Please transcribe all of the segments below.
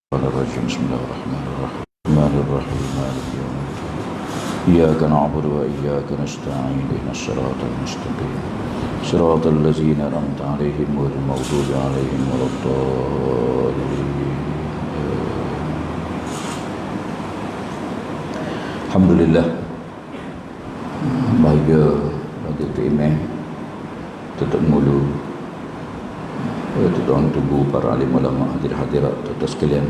الرجيم بسم الله الرحمن الرحيم مالك يوم الدين إياك نعبد وإياك نستعين اهدنا الصراط المستقيم صراط الذين أنعمت عليهم غير المغضوب عليهم ولا الضالين Alhamdulillah, bahagia bagi keimeh tetap mulu tuan tubuh para alim ulama hadirat tuan sekalian.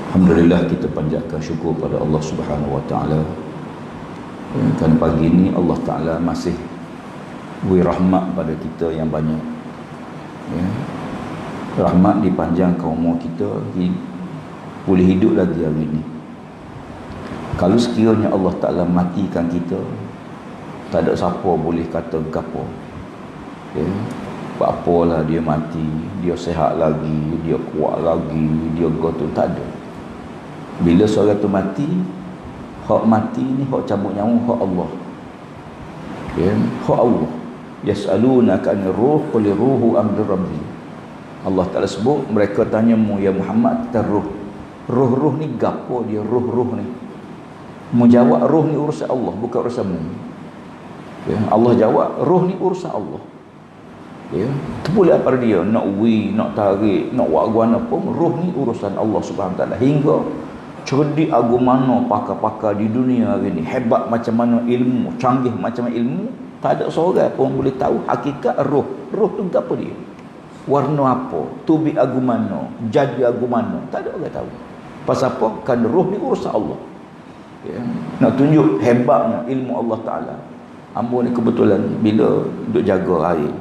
Alhamdulillah, kita panjatkan syukur pada Allah Subhanahu wa taala kerana pagi ini Allah Taala masih beri rahmat pada kita yang banyak, ya. Rahmat dipanjangkan umur kita, boleh hidup lagi hari ini. Kalau sekiranya Allah Taala matikan kita, tak ada siapa boleh kata gapo, ya. Apalah dia mati, dia sehat lagi, dia kuat lagi, dia gotu, tak ada. Bila seorang tu mati, hak mati ni hak cabut nyawa hak Allah, ya, hak Allah. Yas'alunaka 'anir ruh qul ruhu amri rabbi. Allah Taala sebut, mereka tanya mu ya Muhammad tentang ruh. Ruh ni gapo dia ruh ni? Mu jawab ruh ni urusan Allah, bukan urusanmu. Ya, Allah jawab ruh ni urusan Allah. Ya, terpulang pada dia nak nak tarik, nak buat guana pun roh ni urusan Allah Subhanahu taala. Hingga cerdik agu mana pakar-pakar di dunia hari ni, hebat macam mana ilmu, canggih macam mana ilmu, tak ada seorang pun boleh tahu hakikat roh. Roh tu apa dia? Warna apa? Tubi agu mana? Jadi agu mana? Tak ada orang tahu. Pasal apa? Kan roh ni urusan Allah. Ya, nak tunjuk hebatnya ilmu Allah Taala. Ambo ni kebetulan bila duk jaga air,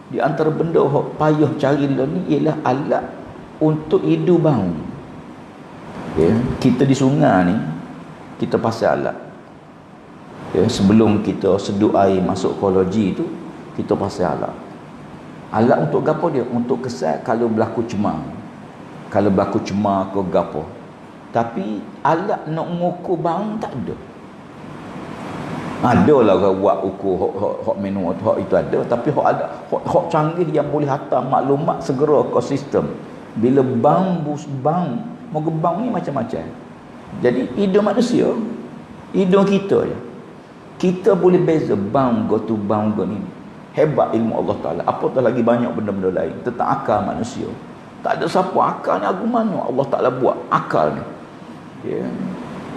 di antara benda yang payah cari ni ialah alat untuk hidup bau. Ya, kita di sungai ni, kita pasal alat. Ya, sebelum kita seduk air masuk ekologi tu, kita pasal alat. Alat untuk gapo dia? Untuk kesal kalau berlaku cemar. Kalau berlaku cemar ke gapo. Tapi alat nak mengukur bau tak ada. Adalah orang buat ukur hak menu hak itu ada, tapi hak ada hak canggih yang boleh hantar maklumat segera ke sistem. Bila bang mau bang ni macam-macam. Jadi hidung manusia, hidung kita je, kita boleh beza bang go ni. Hebat ilmu Allah Taala. Apatah lagi banyak benda-benda lain tentang akal manusia. Tak ada siapa akal ni agu mana Allah Taala buat akal ni. Ya.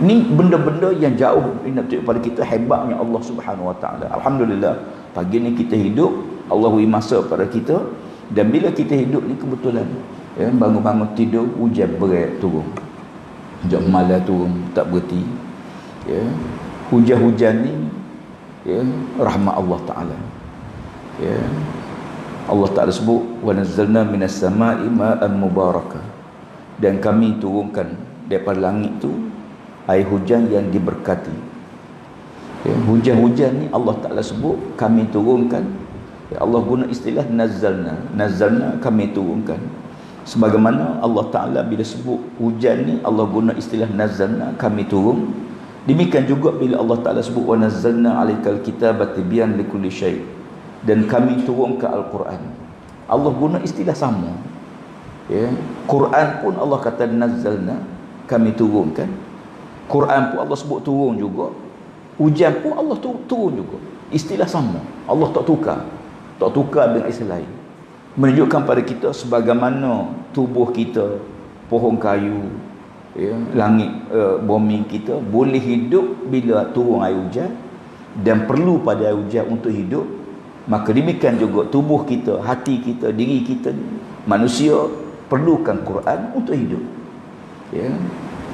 Ni benda-benda yang jauh nak tunjuk pada kita hebatnya Allah Subhanahu wa taala. Alhamdulillah, pagi ni kita hidup, Allah beri masa pada kita, dan bila kita hidup ni kebetulan, ya, bangun-bangun tidur hujan berat turun. Hujan malam turun tak berhenti. Ya. Hujan-hujan ni, ya, rahmat Allah Taala. Ya. Allah Taala sebut wa nazzalna minas sama'i ma'an mubarakah. Dan kami turunkan daripada langit tu air hujan yang diberkati. Ya, hujan-hujan ni Allah Ta'ala sebut kami turunkan. Ya, Allah guna istilah nazzalna kami turunkan. Sebagaimana Allah Ta'ala bila sebut hujan ni, Allah guna istilah nazzalna kami turun. Demikian juga bila Allah Ta'ala sebut wa nazzalna 'alaikal kitaba tibyan likulli syai', dan kami turunkan Al-Quran. Allah guna istilah sama. Ya, Quran pun Allah kata nazzalna kami turunkan. Quran pun Allah sebut turun juga. Hujan pun Allah turun juga. Istilah sama. Allah tak tukar dengan istilah lain. Menunjukkan pada kita sebagaimana tubuh kita, pohon kayu, ya, langit, bumi kita boleh hidup bila turun air hujan, dan perlu pada air hujan untuk hidup. Maka demikian juga tubuh kita, hati kita, diri kita, manusia perlukan Quran untuk hidup. Ya.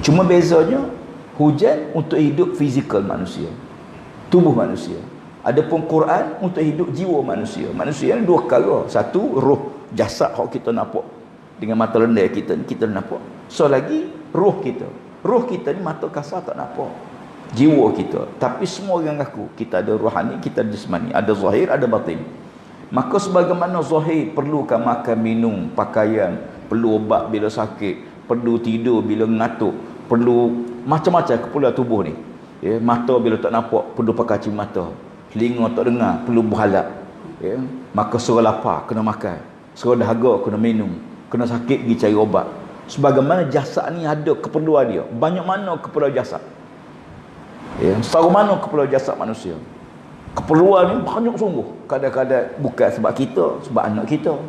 Cuma bezanya hujan untuk hidup fizikal manusia, tubuh manusia. Adapun Quran untuk hidup jiwa manusia. Manusia ni dua perkara. Satu, roh, jasad yang kita nampak dengan mata lendai kita nampak. So lagi roh kita. Roh kita ni mata kasar tak nampak. Jiwa kita. Tapi semua orang ngaku kita ada rohani, kita ada jismani, ada zahir, ada batin. Maka sebagaimana zahir perlukan makan, minum, pakaian, perlu obat bila sakit, perlu tidur bila ngantuk, perlu macam-macam keperluan tubuh ni. Ya, mata bila tak nampak perlu pakai cimata, telinga tak dengar perlu berhalap. Ya, maka suruh lapar kena makan, suruh dahaga kena minum, kena sakit pergi cari obat. Sebagaimana jasad ni ada keperluan dia. Banyak mana keperluan jasad? Ya, setahu mana keperluan jasad manusia? Keperluan ni banyak sungguh. Kadang-kadang bukan sebab kita, sebab anak kita.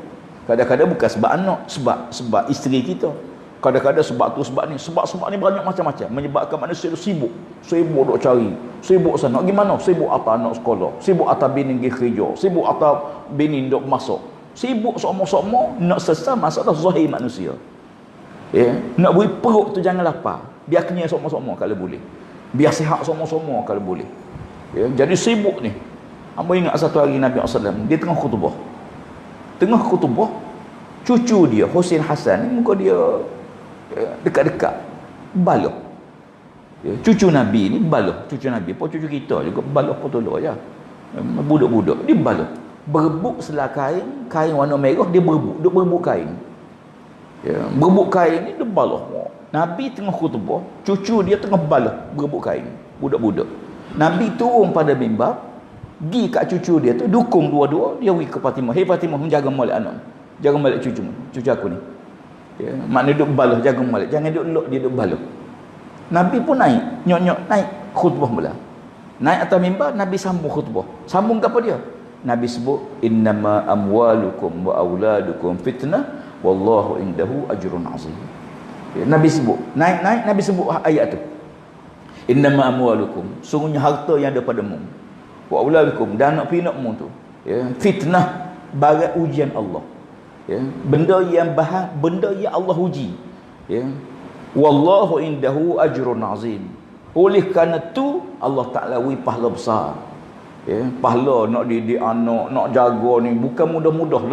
Kadang-kadang bukan sebab anak, sebab isteri kita. Kadang-kadang sebab tu, sebab ni. Sebab ni banyak macam-macam. Menyebabkan manusia tu sibuk. Sibuk duk cari. Sibuk sana. Gimana? Sibuk atas anak sekolah. Sibuk atas bini pergi kerja. Sibuk atas bini duk masuk. Sibuk semua-semua nak selesai masalah zahir manusia. Ya, nak beri perut tu jangan lapar. Biar kenyang semua-semua kalau boleh. Biar sihat semua-semua kalau boleh. Ya, jadi sibuk ni. Hamba ingat satu hari Nabi SAW, dia tengah khutbah. Tengah khutbah, cucu dia, Husin Hasan ni, muka dia dekat-dekat baloh. Ya, cucu Nabi ni baloh. Cucu Nabi apa cucu kita juga baloh potolok je. Budak-budak dia baloh. Berebut selai kain warna merah, dia berebut kain. Ya, berebut kain ni dia baloh. Nabi tengah khutbah, cucu dia tengah baloh berebut kain, budak-budak. Nabi turun pada mimbar, pergi kat cucu dia tu, dukung dua-dua, dia pergi ke Fatimah. Hei Fatimah, jaga molek anak. Jaga molek cucu aku ni. Ya, makna duk baloh, jaga molek. Jangan duk lok dia duk baloh. Nabi pun naik, nyok-nyok naik khutbah pula. Naik atas mimbar, Nabi sambung khutbah. Sambung ke apa dia? Nabi sebut, innama amwalukum wa auladukum fitnah wallahu indahu ajrun azim. Ya, Nabi sebut, naik Nabi sebut ayat tu. Innama amwalukum, sungguhnya harta yang ada padamu, wa auladukum, dan anak pinakmu tu, ya, fitnah, bagai ujian Allah. Ya, benda yang Allah uji. Ya. Wallahu indahu ajrun azim. Oleh kerana tu Allah Taala beri pahala besar. Ya, pahala nak didik anak, nak jaga ni bukan mudah-mudah.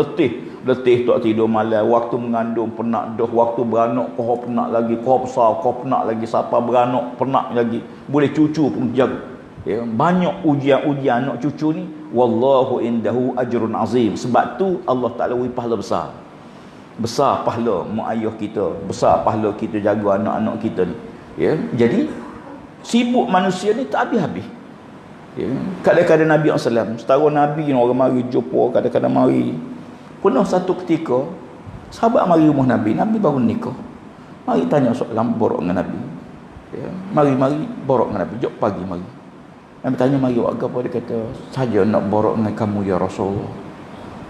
Letih tak tidur malam, waktu mengandung penat dah, waktu beranak kau penat lagi, kau besar kau penat lagi, siapa beranak penat lagi, boleh cucu pun jaga. Ya, banyak ujian-ujian anak cucu ni. Wallahu indahu ajrun azim. Sebab tu Allah Taala beri pahala besar. Besar pahala mak ayah kita, besar pahala kita jaga anak-anak kita ni. Ya, jadi sibuk manusia ni tak habis-habis. Ya, kadang-kadang Nabi SAW, setahun Nabi ni orang mari jumpa, kadang-kadang mari. Pernah satu ketika sahabat mari rumah Nabi baru nikah. Mari tanya soalan borok dengan Nabi. Ya, mari borok dengan Nabi. Jom pagi mari. Nabi tanya mari awak apa, dia kata saja nak borok dengan kamu ya Rasulullah.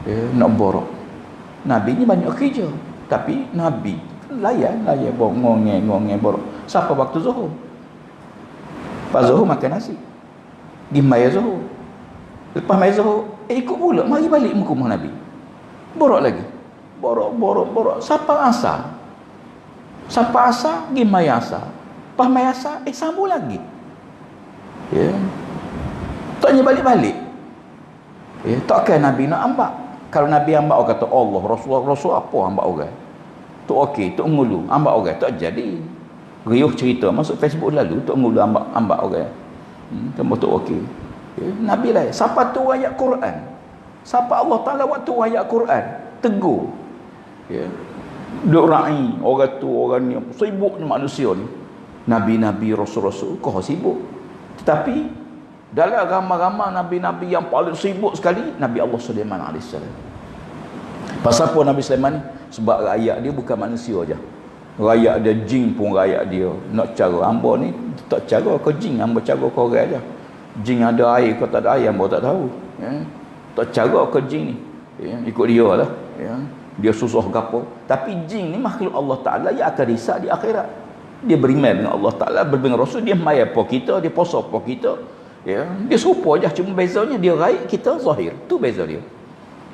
Ya, nak borok. Nabi ni banyak kerja, tapi Nabi layan ngongeng borok. Siapa waktu Zuhur? Pas Zuhur makan nasi. Di maya Zuhur. Lepas maya Zuhur, ikut pula mari balik muka rumah Nabi. Borok lagi. Borok. Sampai asar. Pergi maya asar. Pas maya asar, sambung lagi. Ya. Taknya balik-balik. Ya, takkan Nabi nak ambak. Kalau Nabi ambak orang kata Allah, Rasul apa ambak orang? Tu okey, tu ngulu, ambak orang tak jadi. Riuh cerita masuk Facebook lalu, tu ngulu ambak orang. Kamu tu okey. Ya, Nabi lah. Siapa tu ayat Quran? Siapa Allah Taala waktu ayat Quran? Tegur. Ya. Duk rai orang tu orang ni sibuk ni manusia ni. Nabi-nabi, rasul-rasul kau sibuk. Tetapi dalam ramai-ramai nabi-nabi yang paling sibuk sekali, Nabi Allah Sulaiman AS. Pasal apa Nabi Sulaiman ni? Sebab rakyat dia bukan manusia aja. Rakyat dia jin pun rakyat dia. Nak cara hamba ni tak cara kau jin, hamba cara kau orang aja. Jin ada air kau tak ada air, hamba tak tahu. Ya. Tak cara kau jin ni. Ya, ikut dia lah. Ya. Dia susah gapo. Tapi jin ni makhluk Allah Taala yang akan risau di akhirat. Dia beriman dengan Allah Taala, beriman Rasul, dia mai apa kita, dia puasa apa kita. Ya, dia serupa je, cuma bezanya dia raib, kita zahir. Tu beza dia.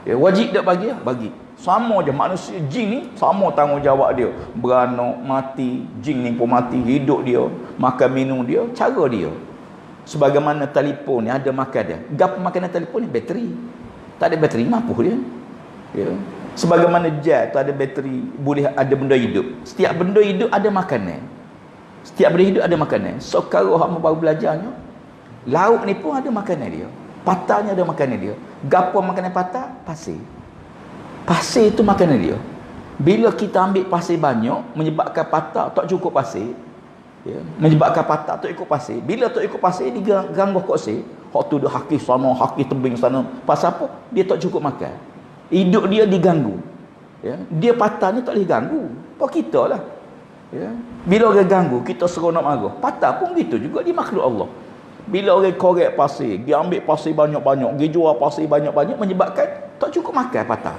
Ya, wajib tak bagi? Bagi. Sama je manusia, jin ni sama tanggungjawab dia. Beranak, mati, jin ni pun mati, hidup dia, makan minum dia, cara dia. Sebagaimana telefon ni ada makan dia. Gap makanan telefon ni bateri. Tak ada bateri mampu dia. Ya. Sebagaimana jet tu ada bateri, boleh ada benda hidup. Setiap benda hidup ada makanan. Setiap benda hidup ada makanan. So kalau hang baru belajarnya, lauk ni pun ada makanan dia. Patahnya ada makanan dia. Gapo makanan patah? Pasir. Pasir itu makanan dia. Bila kita ambil pasir banyak, menyebabkan patah tak cukup pasir. Ya, menyebabkan patah tak ikut pasir. Bila tak ikut pasir, dia ganggu pasir. Hak tu dia hakis sana, hakis tebing sana. Pasal apa? Dia tak cukup makan. Hidup dia diganggu. Ya, dia patah ni tak boleh ganggu. Apa kita lah. Ya. Bila orang ganggu, kita seronok marah. Patah pun gitu juga di makhluk Allah. Bila orang korek pasir, dia ambil pasir banyak-banyak, dia jual pasir banyak-banyak, menyebabkan tak cukup makan patah.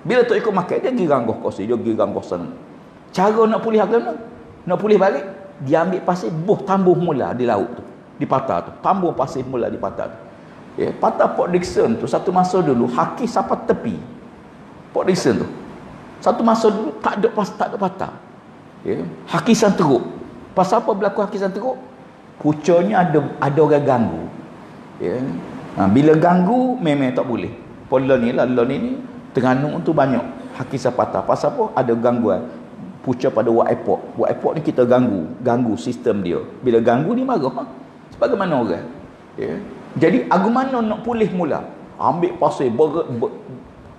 Bila tak cukup makan, dia pergi ganggu pasir, dia pergi ganggu sana. Cara nak pulih apa mana? Nak pulih balik, dia ambil pasir, tambuh mula di laut tu, di patah tu. Tambuh pasir mula di patah tu. Ya, patah Port Dickson tu satu masa dulu haki sampai tepi. Port Dickson tu satu masa dulu tak ada patah. Ya, hakisan teruk. Pasal apa berlaku hakisan teruk? Pucanya ada orang ganggu. Ya. Bila ganggu memang tak boleh. Pola ni lah, ni Terengganu tu banyak hakisan patah. Pasal apa? Ada gangguan. Puca pada Wak Epok ni kita ganggu sistem dia. Bila ganggu ni marah. Sebagaimana orang. Ya. Jadi argumano nak pulih mula, ambil pasir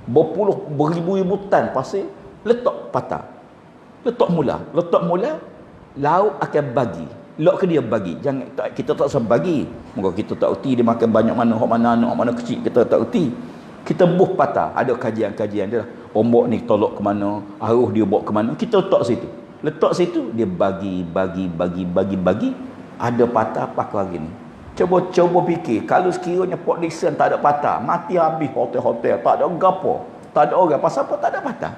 berpuluh beribu-ribu tan pasir, letak patah, letak mula laut akan bagi. Lok ke dia bagi. Jangan kita tak usah bagi. Moga kita tak erti dia makan banyak mana, hok mana anak, hok mana kecil, kita tak erti. Kita buh patah, ada kajian-kajian dia. Ombak ni tolak ke mana, arus dia bawa ke mana, kita letak situ. Letak situ dia bagi. Ada patah pakai hari ni. Cuba fikir, kalau sekiranya Port Dickson tak ada patah, mati habis hotel-hotel, tak ada gapo, tak ada orang. Pasal apa tak ada patah?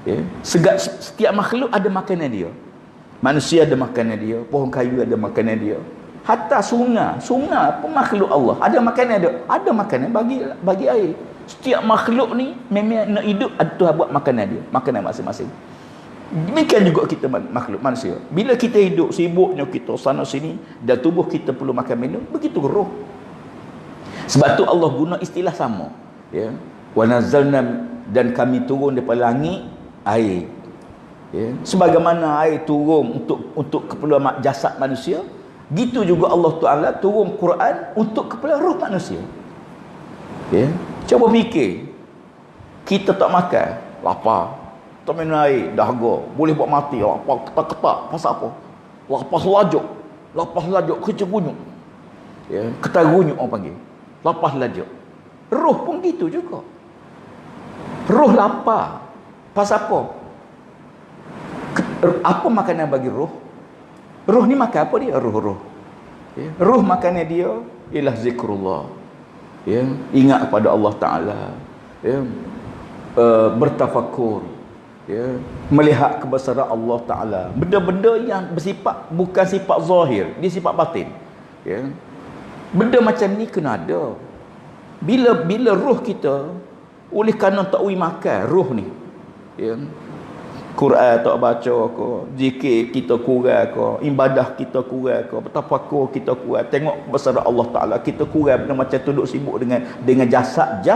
Ya. Setiap makhluk ada makanan dia. Manusia ada makanan dia, pohon kayu ada makanan dia. Hatta sungai pun makhluk Allah, ada makanan dia. Ada makanan bagi air. Setiap makhluk ni memang nak hidup, ada Tuhan buat makanan dia, makanan masing-masing. Demikian juga kita makhluk manusia. Bila kita hidup sibuknya kita sana sini dan tubuh kita perlu makan minum, begitu roh. Sebab tu Allah guna istilah sama. Ya. Wa nazzalna, dan kami turun daripada langit air. Ya. Sebagaimana air turun untuk keperluan jasad manusia, gitu juga Allah Taala turun Quran untuk keperluan roh manusia. Ya. Cuba fikir. Kita tak makan, lapar. Tak minum air, dahaga, boleh buat mati, lapar ketak-ketak. Pasal apa? Lapar lajuk, kerja gunyuk. Ya, ketar gunyuk orang panggil. Lapar lajuk. Roh pun gitu juga. Roh lapar. Pasal apa? Apa makanan bagi roh? Roh ni makan apa dia? Roh. Ya, roh makanan dia ialah zikrullah. Ya, ingat kepada Allah Taala. Ya, bertafakur. Ya, melihat kebesaran Allah Ta'ala, benda-benda yang bersifat bukan sifat zahir, dia sifat batin. Ya, benda macam ni kena ada. Bila roh kita oleh kerana tak makan roh ni, ya, Quran tak baca ke, zikir kita kurang ke, ibadah kita kurang ke, bertafakur kita kurang, tengok kebesaran Allah Ta'ala kita kurang, benda macam tu duduk sibuk dengan jasad je,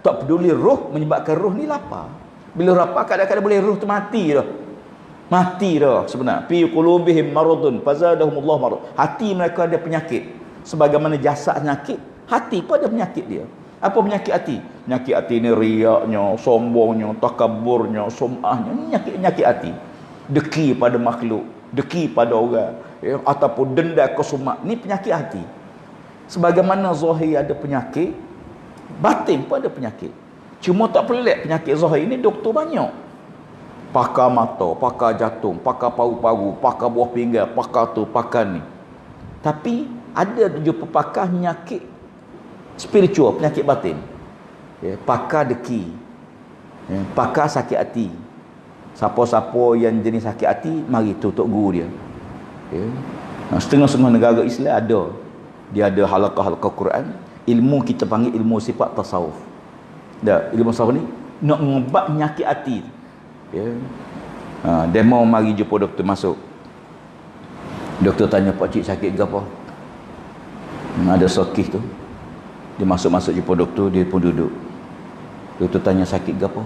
tak peduli roh, menyebabkan roh ni lapar. Bila lapar kadang-kadang boleh roh tu mati dah sebenarnya. Fi qulubihim maradun fazadahumullah marad. Hati mereka ada penyakit. Sebagaimana jasad penyakit, hati pun ada penyakit dia. Apa penyakit hati? Penyakit hati ni riaknya, sombongnya, takaburnya, sum'ahnya. Ini penyakit hati. Deki pada makhluk, deki pada orang, ya, ataupun denda kesumat. Ni penyakit hati. Sebagaimana zahir ada penyakit, batin pun ada penyakit. Cuma tak pelik penyakit zahir ini doktor banyak. Pakar mata, pakar jantung, pakar paru-paru, pakar buah pinggang, pakar tu, pakar ni. Tapi ada juga pakar penyakit spiritual, penyakit batin. Ya, pakar deki. Ya, pakar sakit hati. Siapa-siapa yang jenis sakit hati, mari tutup guru dia. Ya. Setengah-setengah negara Islam ada. Dia ada halaqah-halaqah Quran. Ilmu kita panggil ilmu sifat tasawuf. Dah, ilmu tasawuf ni nak mengubat penyakit hati. Ya. Demo mari jumpa doktor masuk. Doktor tanya, "Pak cik sakit ke apa?" Ada sokih tu. Dia masuk jumpa doktor, dia pun duduk. Doktor tanya, "Sakit ke apa?"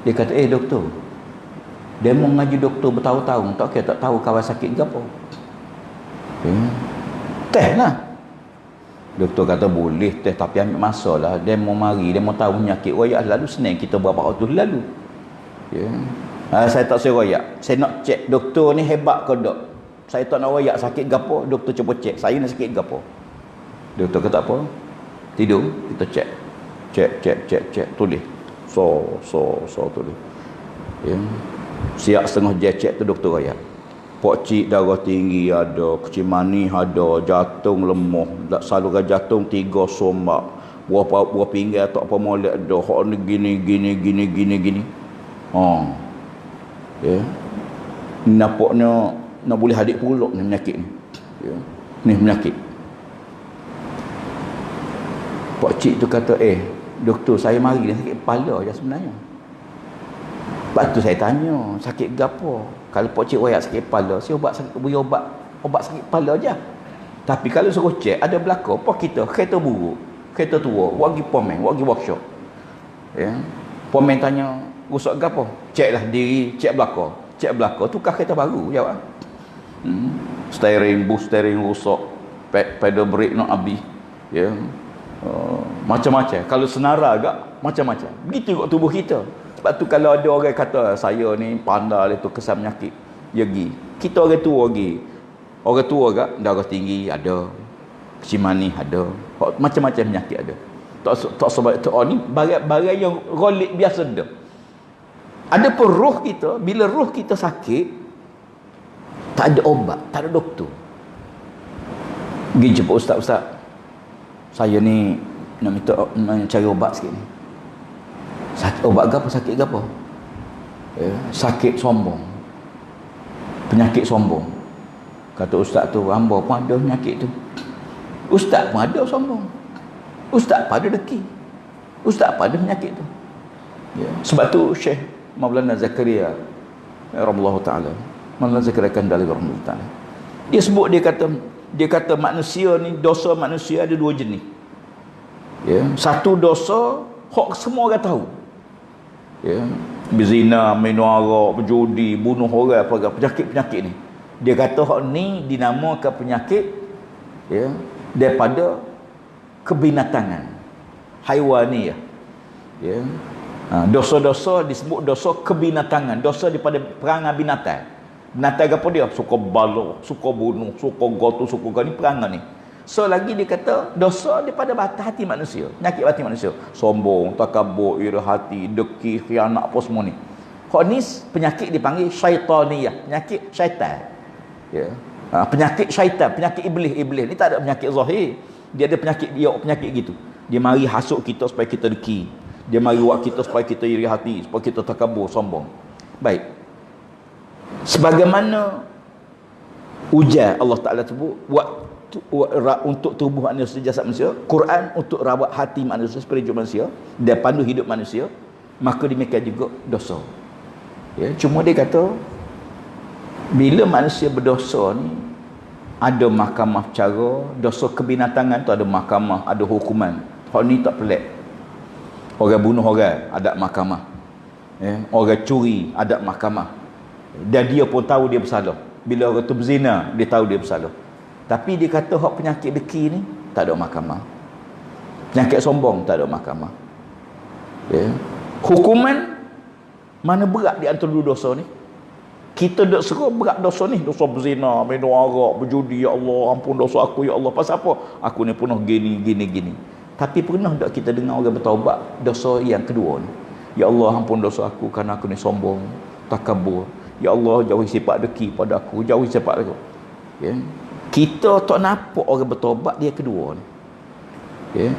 Dia kata, "Doktor, demo ngaji doktor bertahun-tahun, tak tahu kawan sakit ke apa." Ya. Teh lah. Doktor kata boleh teh, tapi ambil masa lah. Dia mau mari, dia mau tahu penyakit royak lalu senang kita berapa waktu lalu. Ya. Saya tak saya royak. Saya nak cek doktor ni hebat ke tak. Saya tak nak royak sakit ke apa. Doktor cuba cek saya nak sakit ke apa. Doktor kata apa? Tidur, kita cek. Cek, tulis. so tu dia. Ya. Siap setengah jecek tu doktor ayat. Pok cik darah tinggi ada, kecil manis ada, jantung lemah, saluran jantung 3 sombak. Buah pinggang tak apa molek ada. Hak ni gini. Ya. Nampaknya nak boleh hadik pulak ni penyakit ni. Ya. Ni penyakit. Pak cik tu kata, doktor saya mari dia sakit kepala je sebenarnya. Lepas tu saya tanya, sakit gapo? Kalau pak cik wayak sakit kepala, saya beri obat sakit kepala je. Tapi kalau suruh cek, ada belakang, apa kita? Kereta buruk, kereta tua, wagi pomen, wagi workshop. Ya. Pomen tanya, rusak gapo? Ceklah diri, cek belakang. Cek belakang, tukar kereta baru, jawab. Steering, boost steering rusak, pedal brake nak habis. Ya. Macam-macam. Kalau senara agak macam-macam. Begitu juga tubuh kita. Sebab tu kalau ada orang kata saya ni pandai tu kesan penyakit, ya gi. Kita orang tua lagi. Orang tua agak darah tinggi ada, kecil manis ada, macam-macam penyakit ada. Tak sebab tu ni barang yang rolik biasa dah. Ada pun roh kita, bila roh kita sakit tak ada obat, tak ada doktor. Pergi jumpa ustaz, saya ni nak minta cari obat sikit ni. Obat ke apa? Sakit ke apa? Sakit sombong, penyakit sombong. Kata ustaz tu, hamba pun ada penyakit tu. Ustaz pun ada sombong, ustaz pun ada deki, ustaz pun ada penyakit tu. Ya. Sebab tu Syekh Maulana Zakaria rahimahullah taala, Maulana Zakaria Kandali rahimahullah taala, dia sebut, dia kata manusia ni, dosa manusia ada 2 jenis. Ya, satu dosa hak semua orang tahu. Ya, berzina, minum arak, berjudi, bunuh orang, apa penyakit-penyakit ni. Dia kata hak ni dinamakan penyakit, ya, daripada kebinatangan, haiwaniyah. Ya. Dosa-dosa disebut dosa kebinatangan, dosa daripada perangai binatang. Binatang apa dia? Suka bala, suka bunuh, suka gotu, suka gani, perangai ni. So lagi dia kata dosa daripada batas hati manusia, penyakit hati manusia, sombong, takabur, iri hati, deki, khianat, apa semua ni. Hak ni penyakit dipanggil syaitaniyah, penyakit syaitan. Ya. Penyakit syaitan, penyakit iblis ni tak ada penyakit zahir. Dia ada penyakit gitu. Dia mari hasut kita supaya kita deki. Dia mari buat kita supaya kita iri hati, supaya kita takabur, sombong. Baik. Sebagaimana ujar Allah Taala sebut untuk tubuh manusia, jasad manusia, Quran untuk rawat hati manusia, spiritual manusia dan pandu hidup manusia, maka demikian juga dosa. Ya, cuma dia kata bila manusia berdosa ni ada mahkamah cara, dosa kebinatangan tu ada mahkamah, ada hukuman. Hal ni tak pelik. Orang bunuh orang ada mahkamah. Ya, orang curi ada mahkamah. Dan dia pun tahu dia bersalah. Bila orang tu berzina, dia tahu dia bersalah. Tapi dia kata hak penyakit deki ni tak ada mahkamah. Penyakit sombong tak ada mahkamah. Ya. Hukuman mana berat di antara 2 dosa ni? Kita dak seru berat dosa ni, dosa berzina, minum arak, berjudi, ya Allah, ampun dosa aku ya Allah. Pasal apa? Aku ni penuh gini. Tapi pernah tak kita dengar orang bertaubat dosa yang kedua ni? Ya Allah, ampun dosa aku kerana aku ni sombong, takabur. Ya Allah, jauhi sifat deki pada aku, jauhi sifat aku. Ya. Kita tak nampak orang bertobat dia kedua ni. Ya.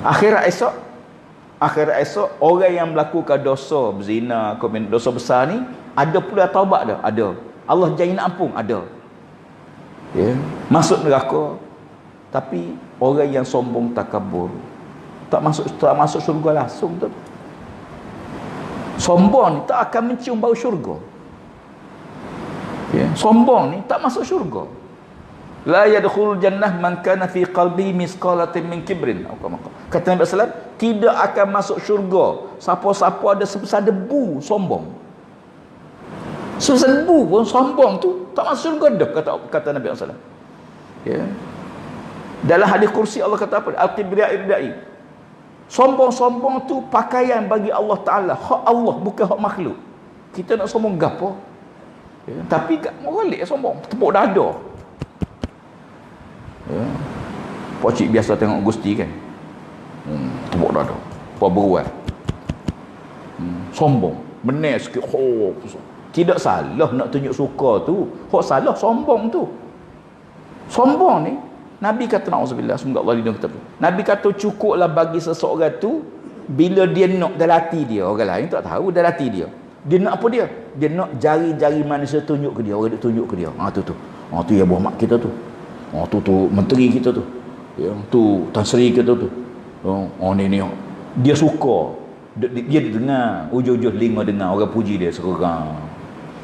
Akhirat esok orang yang melakukan dosa berzina, dosa besar ni ada pula taubat dah, ada. Allah janji nak ampun, ada. Ya. Masuk neraka. Tapi orang yang sombong takabur tak masuk syurga langsung tu. Sombong ni tak akan mencium bau syurga. Ya. Sombong ni tak masuk syurga. La yadkhulul jannah man kana fi qalbi misqalatin min kibrin. Kata Nabi sallallahu alaihi wasallam, tidak akan masuk syurga siapa-siapa ada sebesar debu sombong. Sebesar debu pun sombong tu tak masuk syurga dah, kata Nabi sallallahu alaihi wasallam. Ya. Dalam hadis kursi Allah kata apa? Al-kibriya irdai. Sombong-sombong tu pakaian bagi Allah Taala, hak Allah bukan hak makhluk. Kita nak sombong gapo? Ya. Tapi kat molek sombong, tepuk dada. Ya. Pocik biasa tengok Gusti kan, tepuk dada, apa beruat. sombong. Benar sikit. Tidak salah nak tunjuk suka tu. Hak salah sombong tu. Sombong ni, Nabi kata na'udzubillah, semoga Allah lindungi kita. Nabi kata cukuplah bagi seseorang tu bila dia nak dalam hati dia, orang lain tak tahu dalam hati dia. Dia nak apa dia? Dia nak jari-jari manusia tunjuk ke dia, orang dia tunjuk ke dia. Tu. Tu ya buah mak kita tu. Tu menteri kita tu. Ya, tu Tan Sri kita tu. Ni. Dia suka. Dia dengar, ujung-ujung telinga dengar orang puji dia seorang.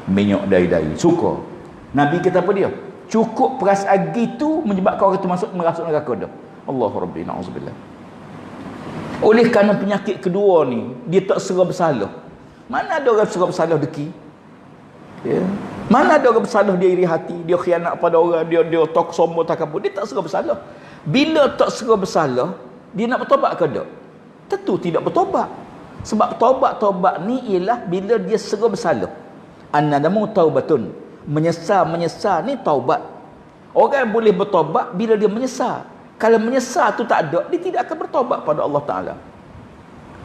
Minyak dari suka. Nabi kata apa dia? Cukup perasaan gitu menyebabkan orang tu masuk neraka dah. Allahu Rabbi, na'udzubillah. Oleh kerana penyakit kedua ni, dia tak serah bersalah. Mana ada orang serah bersalah deki? Ya. Mana ada orang bersalah dia iri hati, dia khianat pada orang, dia tok sombong takabur, dia tak serah bersalah. Bila tak serah bersalah, dia nak bertobat ke tak? Tentu tidak bertobat. Sebab tobat ni ialah bila dia serah bersalah. An-nadamu taubatun. Menyesal ni taubat. Orang boleh bertobat bila dia menyesal. Kalau menyesal tu tak ada, dia tidak akan bertobat pada Allah Ta'ala.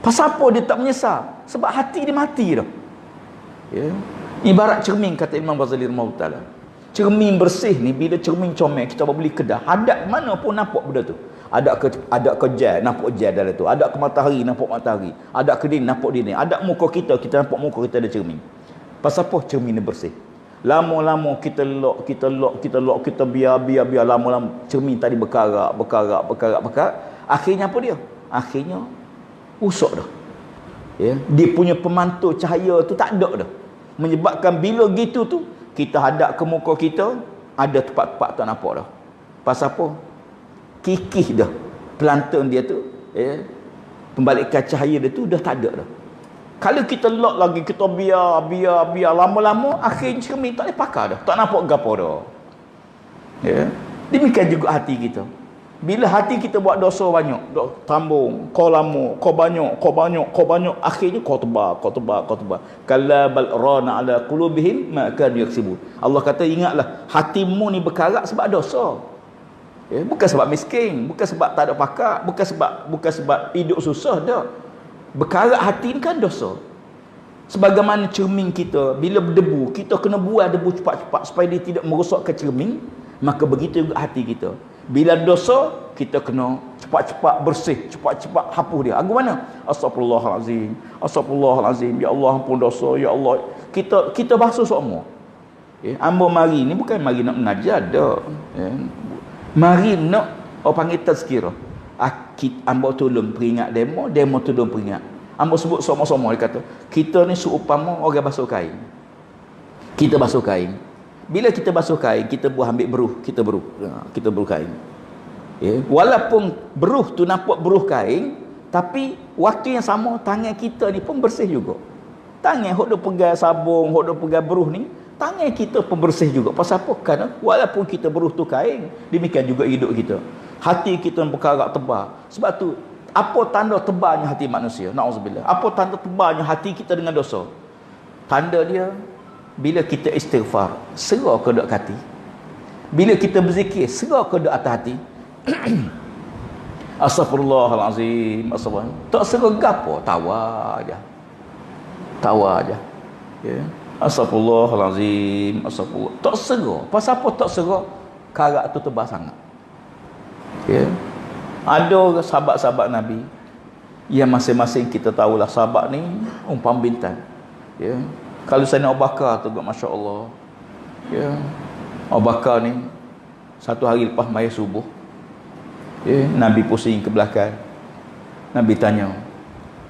Pasal apa dia tak menyesal? Sebab hati dia mati dah. Ya. Ibarat cermin, kata Imam Ghazali rahimahullah ta'ala. Cermin bersih ni, bila cermin comel, kita beli kedah, hadap mana pun nampak benda tu. Ada ke jel, nampak jel dalam tu. Ada ke matahari, nampak matahari. Ada ke dinding, nampak dinding. Ada muka kita nampak muka kita ada cermin. Pasal apa cermin ni bersih? Lama-lama kita lock, kita biar lama-lama cermin tadi berkarat. Akhirnya apa dia? Akhirnya usok dah. Ya, dia punya pemantau cahaya tu tak ada dah. Menyebabkan bila gitu tu kita hadap ke muka kita, ada tempat-tempat tak nampak dah. Pasal apa? Kikih dah pelantung dia tu, ya. Pembalikan cahaya dia tu dah tak ada dah. Kalau kita lock lagi, kita biar lama-lama, akhirnya cermin tak boleh pakai dah. Tak nampak gapo dah. Ya. Demikian juga hati kita. Bila hati kita buat dosa banyak, tambung, kau lama, kau banyak, akhirnya kau tebal. Kalla bal rana ala qulubihim ma kanu yaksibun. Allah kata ingatlah, hatimu ni berkarat sebab dosa. Ya, bukan sebab miskin, bukan sebab tak ada pakak, bukan sebab hidup susah dah. Berkarat hati ni kan dosa. Sebagaimana cermin kita, bila berdebu, kita kena buang debu cepat-cepat supaya dia tidak merosakkan cermin. Maka begitu juga hati kita. Bila dosa, kita kena cepat-cepat bersih, cepat-cepat hapus dia. Aku mana? Astagfirullahalazim. Ya Allah, ampun dosa. Ya Allah. Kita basuh semua. Ya, ambo mari ni bukan mari nak mengajar dah. Ya. Mari nak orang panggil tazkirah. Ambo tolong peringat demo tolong peringat. Ambo sebut sama-sama, dia kata, kita ni seumpama orang basuh kain. Kita basuh kain. Bila kita basuh kain, kita ambil beruh, kita beruh kain. Ya, walaupun beruh tu nampak beruh kain, tapi waktu yang sama tangan kita ni pun bersih juga. Tangan hok dok pegang sabung, hok dok pegang beruh ni, tangan kita pun bersih juga. Pasal apa? Kerana walaupun kita beruh tu kain, demikian juga hidup kita. Hati kita berkarat tebal. Sebab tu, apa tanda tebalnya hati manusia? Na'udzubillah. Apa tanda tebalnya hati kita dengan dosa? Tanda dia, bila kita istighfar, serah ke dok hati. Bila kita berzikir, serah ke dok atas hati. Astagfirullahalazim, tak serah gapo, tawa aja. Ya. Astagfirullahalazim, tak serah. Pasal apa tak serah? Karat tu tebal sangat. Ya. Ada sahabat-sahabat Nabi yang masing-masing kita tahulah sahabat ni umpam bintang. Ya. Kalau Sayyidina Abu Bakar tu, masya-Allah. Ya. Abu Bakar ni satu hari lepas maya subuh, ya, Nabi pusing ke belakang. Nabi tanya,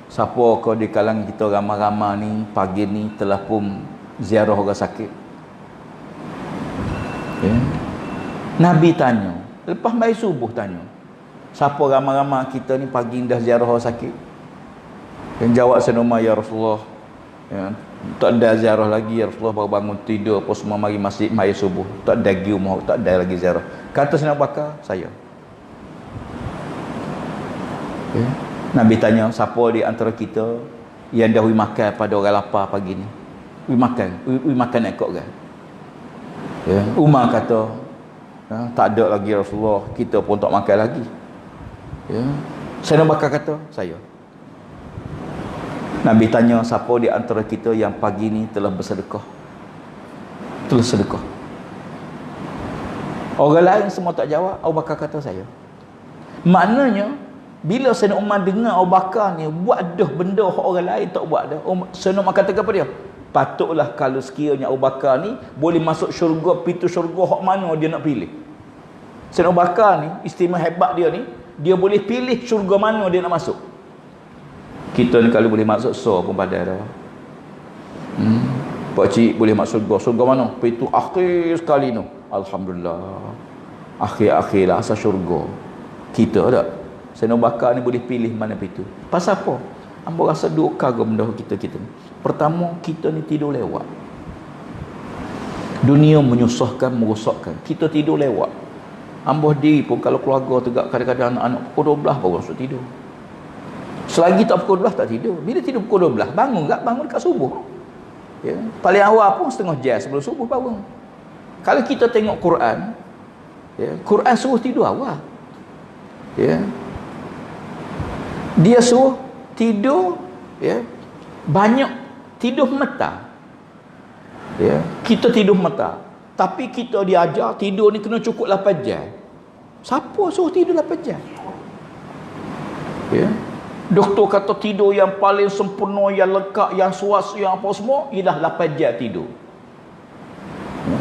siapa kau di kalangan kita ramai-ramai ni pagi ni telah pun ziarah orang sakit? Ya. Nabi tanya, lepas maya subuh tanya, siapa ramai-ramai kita ni pagi dah ziarah orang sakit? Yang jawab Sayyidina Umar, ya Rasulullah, ya, tak ada ziarah lagi ya Rasulullah, baru bangun tidur apa semua mari masjid maya subuh, tak ada lagi rumah, tak ada lagi ziarah. Kata Sayyidina Abu Bakar, saya. Ya. Nabi tanya, siapa di antara kita yang dah makan pada orang lapar pagi ni? Makan ekor kan? Ya. Umar kata, ya, tak ada lagi Rasulullah, kita pun tak makan lagi. Ya. Sayyidina Abu Bakar kata, saya. Nabi tanya, siapa di antara kita yang pagi ni telah bersedekah? Telah sedekah. Orang lain semua tak jawab. Abu Bakar kata saya. Maknanya bila Sayyidina Umar dengar Abu Bakar ni buat dah benda orang lain tak buat dah, Sayyidina Umar kata kepada dia, patutlah kalau sekiranya Abu Bakar ni boleh masuk syurga, pintu syurga hak mana dia nak pilih. Sayyidina Abu Bakar ni istimewa hebat dia ni, dia boleh pilih syurga mana dia nak masuk. Kita ni kalau boleh masuk pun padai dah. Pakcik boleh masuk syurga. Syurga mana? Pintu akhir sekali tu. Alhamdulillah. Akhir-akhir lah asal syurga. Kita tak? Sayyidina Abu Bakar ni boleh pilih mana pintu. Pasal apa? Hamba rasa dua kagum benda kita ni. Pertama, kita ni tidur lewat. Dunia menyusahkan, merosakkan. Kita tidur lewat. Hamba diri pun kalau keluarga tegak, kadang-kadang anak-anak pukul 12 baru masuk tidur. Selagi tak pukul 12 tak tidur. Bila tidur pukul 12, bangun tak? Bangun dekat subuh. Ya. Paling awal pun setengah jam sebelum subuh bangun. Kalau kita tengok Quran, ya, Quran suruh tidur awal. Ya. Dia suruh tidur, ya, banyak tidur mata. Ya. Kita tidur mata. Tapi kita diajar tidur ni kena cukup 8 jam. Siapa suruh tidur 8 jam? Ya. Doktor kata tidur yang paling sempurna, yang lengkap, yang suas, yang apa semua ialah 8 jam tidur. Ya.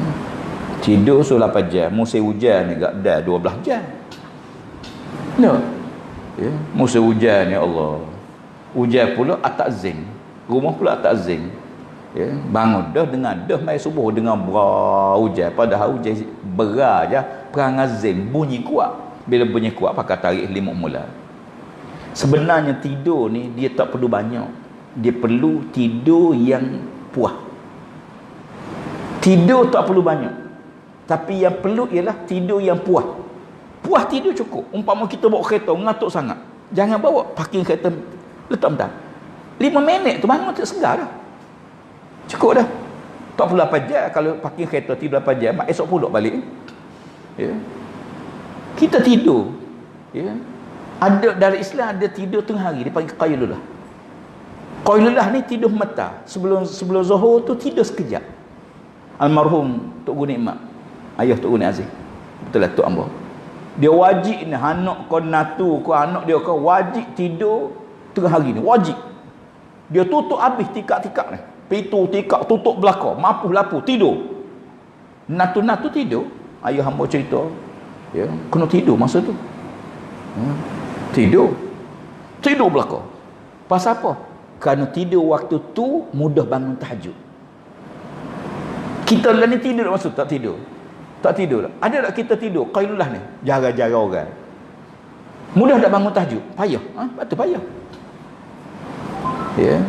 Tidur so 8 jam. Musim hujan ni dah 12 jam. No. Ya. Musim hujan ya Allah. Hujan pula atas zinc. Rumah pula atas zinc. Ya. Bangun dah dengar dah mai subuh dengar hujan. Padahal hujan berat je. Perangai zinc bunyi kuat. Bila bunyi kuat pakai tarik 5 mula. Sebenarnya tidur ni dia tak perlu banyak. Dia perlu tidur yang puas. Tidur tak perlu banyak. Tapi yang perlu ialah tidur yang puas. Puas tidur cukup. Umpama kita bawa kereta mengantuk sangat. Jangan bawa parking kereta letak bentar. 5 minit tu bangun tak segar dah. Cukup dah. Tak perlu 8 jam. Kalau parking kereta tidur 8 jam, esok pulak balik. Ya. Kita tidur. Ya. Ada dari Islam ada tidur tengah hari, dia panggil qailullah. Qailullah ni tidur mata. Sebelum zuhur tu tidur sekejap. Almarhum Tok Guni Mak, ayah Tok Guni Aziz, betul lah Tok Ambo. Dia wajib ni anak kau natu kau anak dia kau wajib tidur tengah hari ni, wajib. Dia tutup habis tikak-tikak ni. Pintu tikak tutup belakang, mapuh lapu tidur. Natu-natu tidur. Ayah hamba cerita, ya, kena tidur masa tu. Ya. Tidur belakang. Pasal apa? Kerana tidur waktu tu mudah bangun tahajud. Kita lah ni tidur masa tak tidur. Tak tidur. Ada tak kita tidur qailullah ni? Jaga-jaga orang. Mudah tak bangun tahajud? Payah. Betul payah. Ya.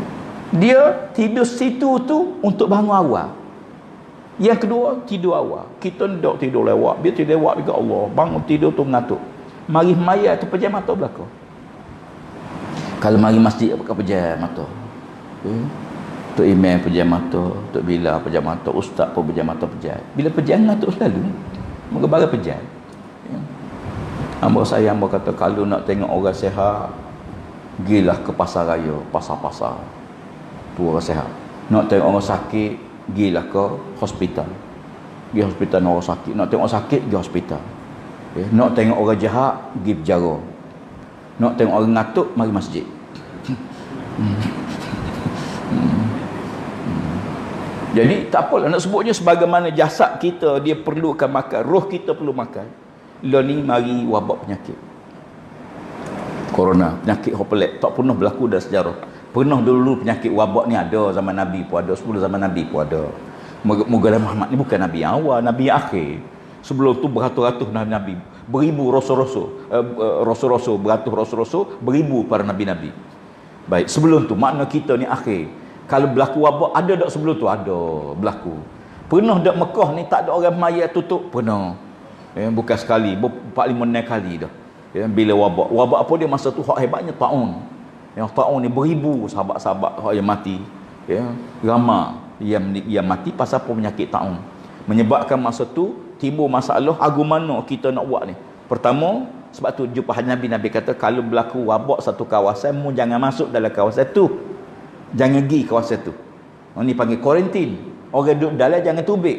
Dia tidur situ tu untuk bangun awal. Yang kedua, tidur awal. Kita tak tidur lewat. Biar tidur lewat juga Allah. Bangun tidur tu mengatuk. Mari mayat tu pejam mata belakang. Kalau mari masjid pakai pejam mata. Tok Imam pejam mata, Tok Bila pejam mata, ustaz pun pejam mata pejam. Bila pejam ngatuk selalu. Moga barang pejam. Hamba saya hamba kata kalau nak tengok orang sihat, gilah ke pasar raya, pasar-pasar. Tu orang sihat. Nak tengok orang sakit, gilah ke hospital. Pergi hospital orang sakit. Nak tengok orang sakit, pergi hospital. Nak tengok orang jahat, pergi penjara. Nak tengok orang ngatuk, mari masjid. Jadi tak apalah nak sebutnya sebagaimana jasad kita dia perlukan makan, roh kita perlu makan. Lah ni mari wabak penyakit. Corona, penyakit hopelek tak pernah berlaku dalam sejarah. Pernah dulu penyakit wabak ni ada zaman Nabi pun ada, sebelum zaman Nabi pun ada. Moga Muhammad ni bukan Nabi awal, Nabi akhir. Sebelum tu beratus-ratus nabi, beribu rasul-rasul, beratus rasul-rasul, beribu para nabi-nabi. Baik, sebelum tu makna kita ni akhir. Kalau berlaku wabak ada tak sebelum tu? Ada berlaku. Pernah dak Mekah ni tak ada orang mayat tutup? Pernah. Bukan sekali, 4-5 kali dah. Bila wabak. Wabak apa dia masa tu hak hebatnya taun. Yang taun ni beribu sahabat-sahabat hak yang mati. Ramai yang mati pasal apa penyakit taun. Menyebabkan masa tu timbul masalah agu mana kita nak buat ni. Pertama, sebab tu jumpa Nabi kata kalau berlaku wabak satu kawasan mu jangan masuk dalam kawasan tu. Jangan pergi kawasan tu. Ni panggil kuarantin. Orang duduk dalam jangan tubik.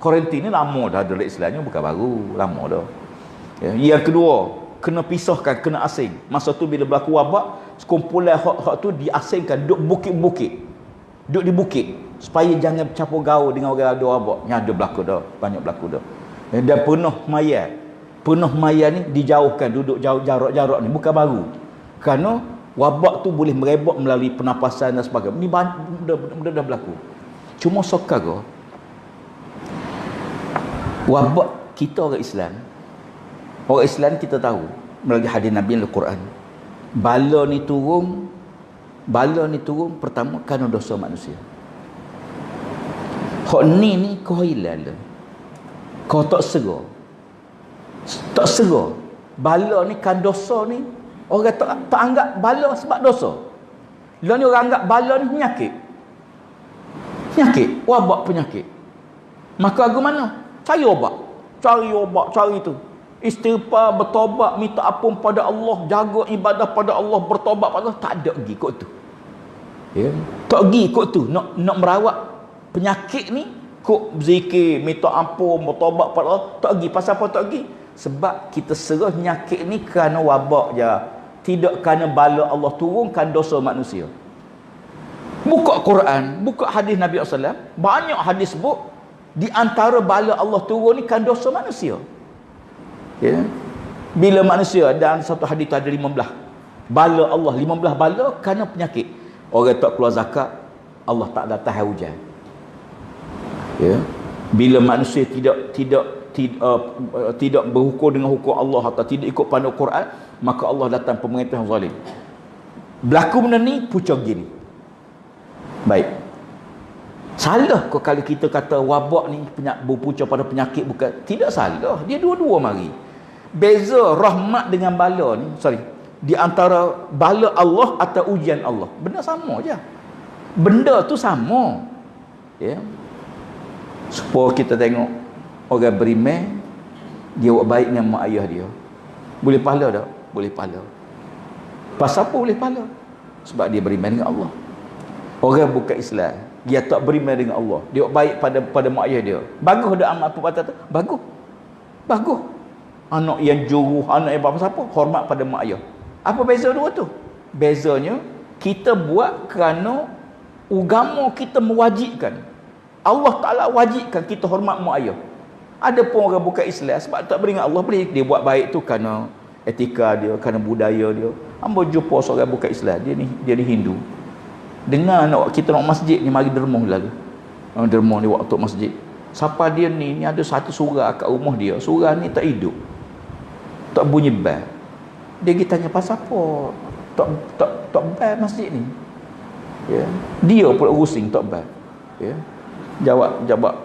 Kuarantin ni lama dah dalam Islamnya, bukan baru, lama dah. Yang kedua, kena pisahkan, kena asing. Masa tu bila berlaku wabak, sekumpulan hak tu diasingkan, duduk bukit-bukit. Duduk di bukit supaya jangan campur gaul dengan orang ada wabak. Yang ada berlaku dah, banyak berlaku dah. Dan penuh mayat ni dijauhkan, duduk jauh jarak-jarak ni, bukan baru. Kerana wabak tu boleh merebak melalui pernafasan dan sebagainya. Ni benda dah berlaku. Cuma sekarang wabak kita orang Islam kita tahu melalui hadis Nabi Al-Quran, bala ni turun pertama kerana dosa manusia. Hak ni kau hilang, kau tak serah bala ni kan dosa ni. Orang tak anggap bala sebab dosa. Lah ni orang anggap bala ni penyakit, wabak penyakit. Maka aku mana? Cari obat, cari tu. Istighfar, bertobat, minta ampun pada Allah, jaga ibadah pada Allah, bertobat pada Allah. Tak ada pergi kot tu. Ya. Tak pergi kot tu. Nak merawat penyakit ni, kok zikir, minta ampun, bertobat pada Allah. Tak pergi. Pasal apa tak pergi? Sebab kita serah penyakit ni kerana wabak je. Tidak kerana bala Allah turunkan dosa manusia. Buka Quran, buka hadis Nabi SAW, banyak hadis sebut di antara bala Allah turun ni kan dosa manusia. Ya. Bila manusia, dalam satu hadis tu ada 15 bala Allah, 15 bala kerana penyakit. Orang tak keluar zakat, Allah tak datang hujan. Ya. Bila manusia tidak berhukum dengan hukum Allah atau tidak ikut panduan Quran, maka Allah datang pemerintah yang zalim. Berlaku benda ni pucuk gini. Baik. Salah kau kalau kita kata wabak ni berpunca pada penyakit? Bukan. Tidak salah. Dia dua-dua mari. Beza rahmat dengan bala ni, di antara bala Allah atau ujian Allah. Benda sama je. Benda tu sama. Ya. Supaya kita tengok orang beriman, dia buat baik dengan mak ayah dia. Boleh pahala tak? Boleh pahala. Pasal apa boleh pahala? Sebab dia beriman dengan Allah. Orang bukan Islam, dia tak beriman dengan Allah, dia buat baik pada mak ayah dia. Bagus dah amal perbuatan tu? Bagus. Anak yang juru, anak yang bapa siapa? Hormat pada mak ayah. Apa beza dua tu? Bezanya, kita buat kerana agama kita mewajibkan. Allah Ta'ala wajibkan kita hormat mak ayah. Ada pun orang bukan Islam, sebab tak beringat Allah, boleh dia buat baik tu kerana etika dia, kerana budaya dia. Hamba jumpa seorang bukan Islam, dia ni Hindu. Dengar kita nak masjid ni, mari dermah lalu. Dermah ni waktu masjid. Siapa dia ni ada satu surah kat rumah dia. Surah ni tak hidup, tak bunyi bel. Dia pergi tanya pasal apa tak bel masjid ni. Ya. Dia pula rusing tak bel. Ya. Jawab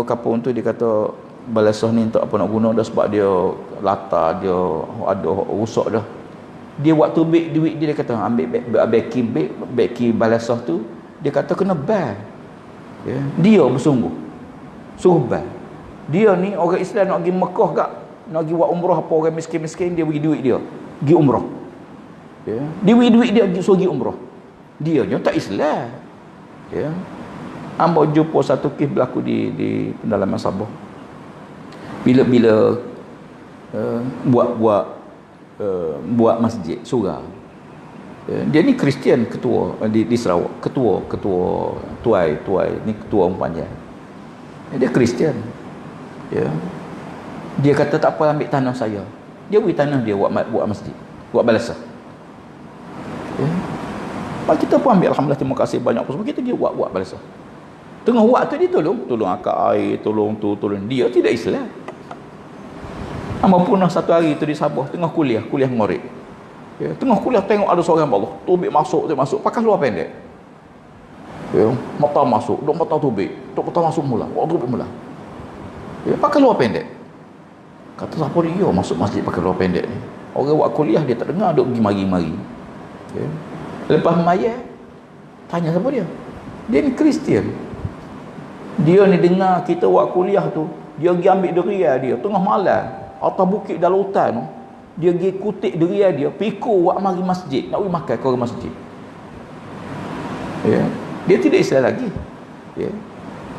kapung tu, dia kata balasah ni tak apa nak guna dah, sebab dia latar dia ada rusak dah. Dia waktu duit dia kata ambil beki balasah tu, dia kata kena bel. Ya. Dia bersungguh suruh bel. Dia ni orang Islam nak pergi Mekah kak, nak pergi buat umrah, apa orang miskin-miskin, dia bagi duit dia pergi umrah. Ya. Dia bagi duit dia suruh pergi umrah. Dia je tak Islam. Ya. Hamba jumpa satu kes berlaku di pendalaman Sabah. Bila buat masjid surau. Dia ni Kristian, ketua di Sarawak, ketua tuai ni, ketua umpanjang. Dia Kristian. Ya. Dia kata tak apa, ambil tanah saya. Dia beri tanah dia buat masjid, buat balasah. Ya. Kita pun ambil, alhamdulillah, terima kasih banyak sebab kita dia buat balasah. Tengah buat tu dia tolong angkat air, tolong dia tidak Islam. Hamba pernah satu hari tu di Sabah, tengah kuliah murid. Ya, tengah kuliah tengok ada seorang Allah, tubik masuk, pakai luar pendek. Ya, mata masuk, duk mata tubik, mata masuk mula, tubik mula. Ya, pakai luar pendek. Kata siapa dia masuk masjid pakai luar pendek ni? Orang buat kuliah dia tak dengar, duk pergi mari-mari. Ya. Lepas mayat, tanya siapa dia? Dia ni Kristian. Dia ni dengar kita buat kuliah tu, dia pergi ambil deriah dia tengah malam atas bukit dalam hutan tu. Dia pergi kutik deriah dia, pikul buat mari masjid, nak pergi makan ke orang masjid. Ya. Dia tidak Islam lagi. Ya.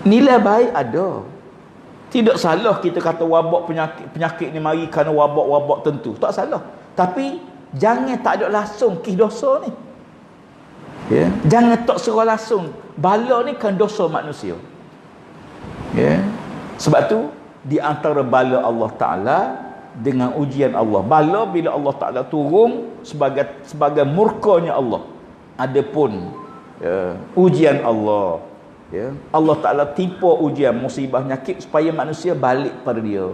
Nilai baik ada. Tidak salah kita kata wabak penyakit ni mari kerana wabak-wabak tentu. Tak salah. Tapi jangan tak ada langsung kis dosa ni. Ya. Jangan tak serah langsung. Bala ni kan dosa manusia. Ya. Sebab tu di antara bala Allah Taala dengan ujian Allah. Bala bila Allah Taala turun sebagai murkanya Allah. Adapun ujian Allah, ya, Allah Taala tipu ujian musibah nyakit supaya manusia balik pada dia.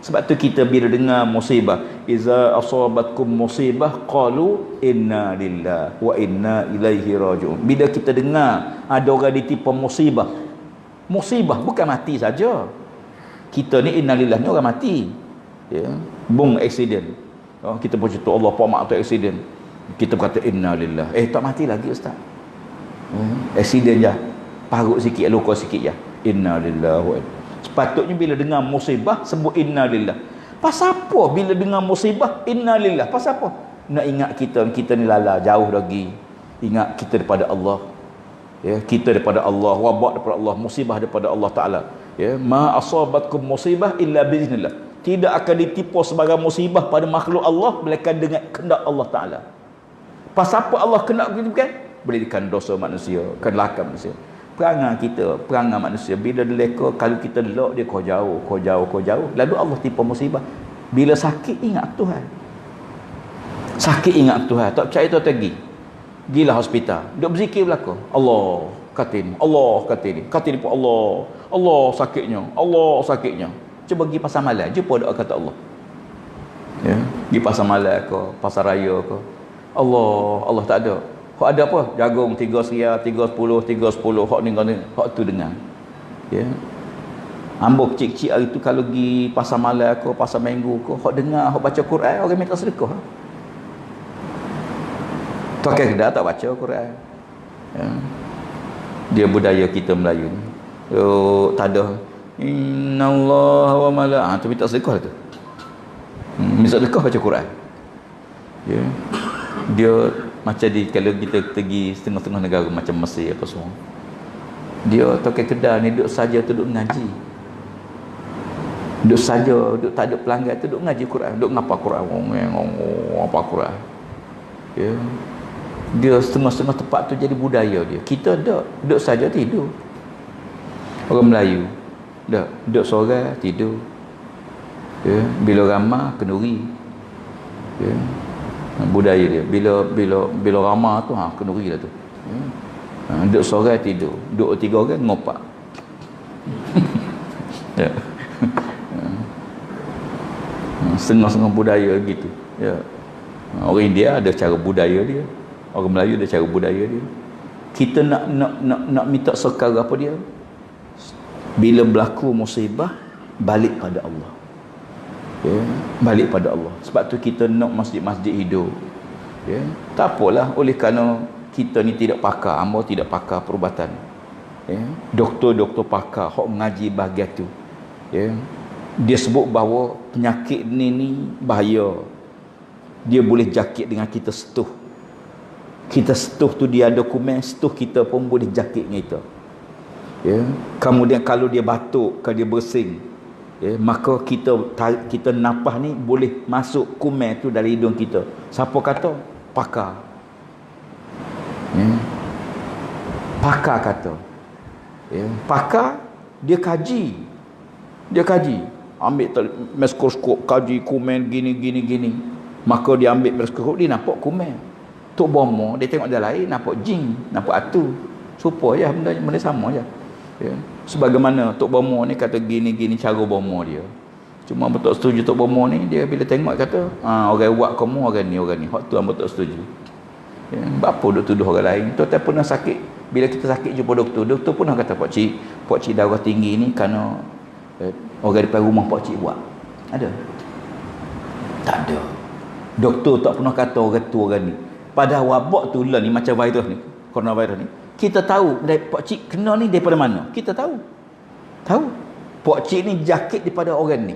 Sebab tu kita bila dengar musibah, iza asabatkum musibah qalu inna lillahi wa inna ilaihi raji'un. Bila kita dengar ada orang ditipu musibah bukan mati saja. Kita ni inna lillahi ni orang mati, ya, bom accident. Kita pun cerita Allah pak mak tu accident, kita berkata inna lillahi, tak mati lagi ustaz. Accident je, parut sikit, luka sikit je, inna lillahi wa inna. Sepatutnya bila dengar musibah sebut inna lillahi. Pasal apa bila dengar musibah inna lillahi? Pasal apa? Nak ingat kita ni lala jauh lagi. Ingat kita daripada Allah. Ya, kita daripada Allah, wabak daripada Allah, musibah daripada Allah Taala. Ya, ma asabatkum musibah illa biiznillah. Tidak akan ditipu sebagai musibah pada makhluk Allah melainkan dengan kehendak Allah Taala. Pasal apa Allah kehendak begitu kan? Berikan dosa manusia, kelakar manusia. Perangai manusia bila dileka, kalau kita lelak dia kau jauh. Lalu Allah tipu musibah. Bila sakit ingat Tuhan. Sakit ingat Tuhan. Tak percaya tu pergi. Gilah hospital. Duk berzikir belaka. Allah kata ini pun Allah sakitnya. Cuba pergi pasar malam, jumpa doa kata Allah. Ya, pergi pasar malam ke, pasar raya ke. Allah tak ada. Hak ada apa? Jagung 3 seria, 310. Hak ni hak tu dengar. Ya. Ambo kecil-kecil hari tu kalau pergi pasar malam ke, pasar minggu ke, hak dengar, hak baca Quran, orang minta sedekah. Pakai kedah tak baca Quran. Ya. Dia budaya kita Melayu ni. Tak ada. Innallaha wa malaikatahu, tu minta sedekah tu. Minta sedekah baca Quran. Ya. Dia macam kalau kita pergi setengah-setengah negara macam Mesir apa semua. Dia pakai kedah ni duduk saja tu duduk ngaji. Duduk saja, duduk tak ada pelanggan tu duduk ngaji Quran, duduk ngapa Quran, apa Quran. Ya. Dia setengah-setengah tempat tu jadi budaya dia. Kita duduk saja tidur. Orang Melayu duduk seorang tidur. Ya, bila ramah kenduri. Ya. Budaya dia. Bila ramah tu kenduri lah tu. Ya. Duduk seorang tidur. Duduk 3 orang ngopak. Ya. Setengah-setengah budaya gitu. Ya. Orang India ada cara budaya dia. Orang Melayu ada cara budaya dia. Kita nak minta sekara apa dia? Bila berlaku musibah, balik pada Allah. Ya, balik pada Allah. Sebab tu kita nak masjid-masjid hidup. Ya, tak apalah oleh kerana kita ni tidak pakar, hamba tidak pakar perubatan. Ya, doktor-doktor pakar hak mengaji bahagian tu. Ya. Dia sebut bahawa penyakit ni bahaya. Dia boleh jakit dengan kita setuh. Kita setuh tu dia ada kuman, setuh kita pun boleh jakit dengan kita. Ya. Kemudian kalau dia batuk, kalau dia bersin, ya, maka kita nafas ni boleh masuk kuman tu dari hidung kita. Siapa kata? Pakar. Ya. Pakar kata. Ya. Pakar dia kaji. Ambil mikroskop, kaji kuman gini. Maka dia ambil mikroskop, dia nampak kuman. Tok bomo dia tengok dia lain, nampak jin, nampak atu. Serupa je benda sama je. Ya. Sebagaimana Tok Bomo ni kata gini cara bomo dia. Cuma hamba tak setuju Tok Bomo ni, dia bila tengok kata, orang buat kamu orang ni. Hak tu hamba tak setuju. Ya, apa duk tuduh orang lain. Tuan-tuan pernah sakit, bila kita sakit jumpa doktor pernah kata pak cik darah tinggi ni kerana orang depan rumah pak cik buat. Ada? Tak ada. Doktor tak pernah kata orang tu orang ni. Padahal wabak tu lah ni macam virus ni, coronavirus ni. Kita tahu pak cik kena ni daripada mana. Kita tahu. Pak cik ni jakit daripada orang ni.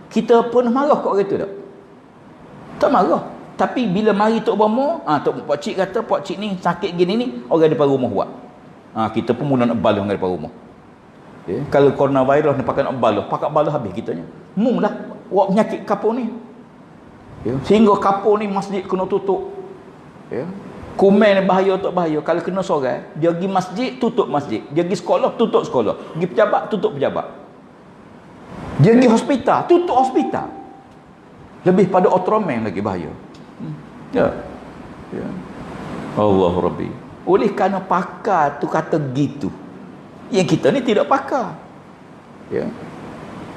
Kita pernah marah kat orang tu tak? Tak marah. Tapi bila mari Tok Bomo, Tok Pak Cik kata, Pak Cik ni sakit gini ni, orang depan rumah buat. Kita pun mula nak baluh orang depan rumah. Kalau coronavirus nak pakai nak baluh habis kitanya. Mula buat penyakit kapur ni. Sehingga kapur ni masjid kena tutup. Kumen bahaya tak bahaya. Kalau kena sorai, dia pergi masjid, tutup masjid. Dia pergi sekolah, tutup sekolah. Pergi pejabat, tutup pejabat. Dia pergi hospital, tutup hospital. Lebih pada Ultraman lagi bahaya. Ya. Allah Rabbi. Oleh kerana pakar tu kata gitu, yang kita ni tidak pakar.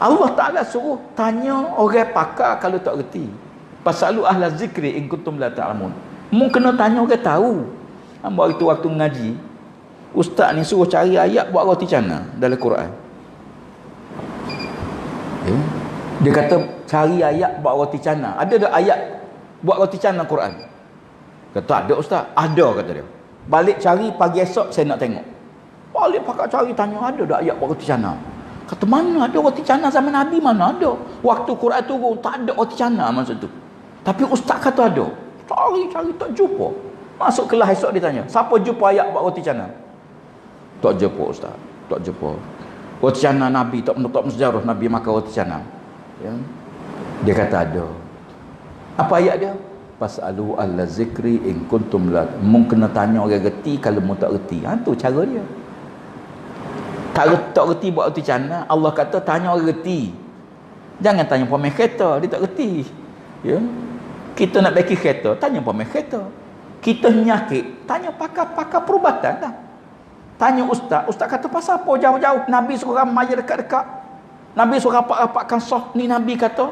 Allah Ta'ala suruh tanya orang pakar kalau tak reti. Fasalu ahla zikri in kuntum la ta'lamun. Mu kena tanya orang tahu. Waktu ngaji, ustaz ni suruh cari ayat buat roti canai dalam Quran. Dia kata cari ayat buat roti canai. Ada tak ayat buat roti canai dalam Quran? Kata ada ustaz. Ada kata dia. Balik cari pagi esok saya nak tengok. Balik pakak cari tanya ada tak ayat buat roti canai? Kata mana ada roti canai zaman Nabi, mana ada. Waktu Quran turun tak ada roti canai masa tu. Tapi ustaz kata ada. Cari tak jumpa. Masuk kelas esok dia tanya, siapa jumpa ayat buat roti canai? Tak jumpa ustaz. Tak jumpa. Roti canai Nabi tak menetap sejarah Nabi makan roti canai. Dia kata ada. Apa ayat dia? Fasalu alla zikri in kuntum la. Mung kena tanya orang reti kalau mu tak reti. Tu cara dia. Tak reti buat roti canai, Allah kata tanya orang reti. Jangan tanya pemain kereta, dia tak reti. Kita nak baiki kereta, tanya pemain kereta. Kita nyakit, tanya pakar perubatan dah. Tanya ustaz kata pasal apa jauh-jauh? Nabi suruh ramai dekat-dekat. Nabi suruh rapat-rapatkan soh. Ni Nabi kata.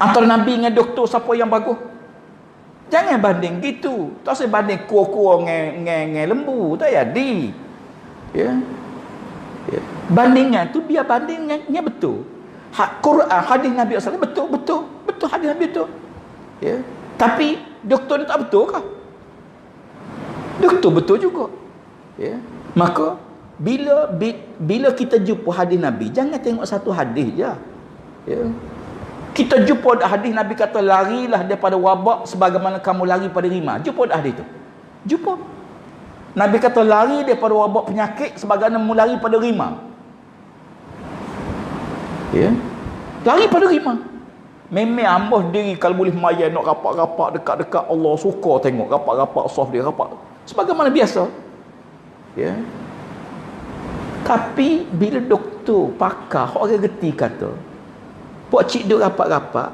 Antara Nabi dengan doktor siapa yang bagus? Jangan banding gitu. Tak usah banding kuah-kuah dengan lembu. Tak jadi. Bandingan tu biar bandingnya betul. Quran, hadis Nabi SAW betul hadis Nabi betul. Tapi doktor ni tak betul kah? Doktor betul juga. Maka bila kita jumpa hadis Nabi, jangan tengok satu hadis je. Kita jumpa hadis Nabi kata larilah daripada wabak sebagaimana kamu lari pada rima. Jumpa hadis tu. Jumpa. Nabi kata lari daripada wabak penyakit sebagaimana mu lari pada rima. Lari pada rima. Memang ambah diri kalau boleh mayan nak rapat-rapat dekat-dekat Allah suka tengok rapat-rapat soft dia rapat. Sebagaimana biasa. Tapi bila doktor, pakar, orang reti kata, Pak Cik duk rapat-rapat,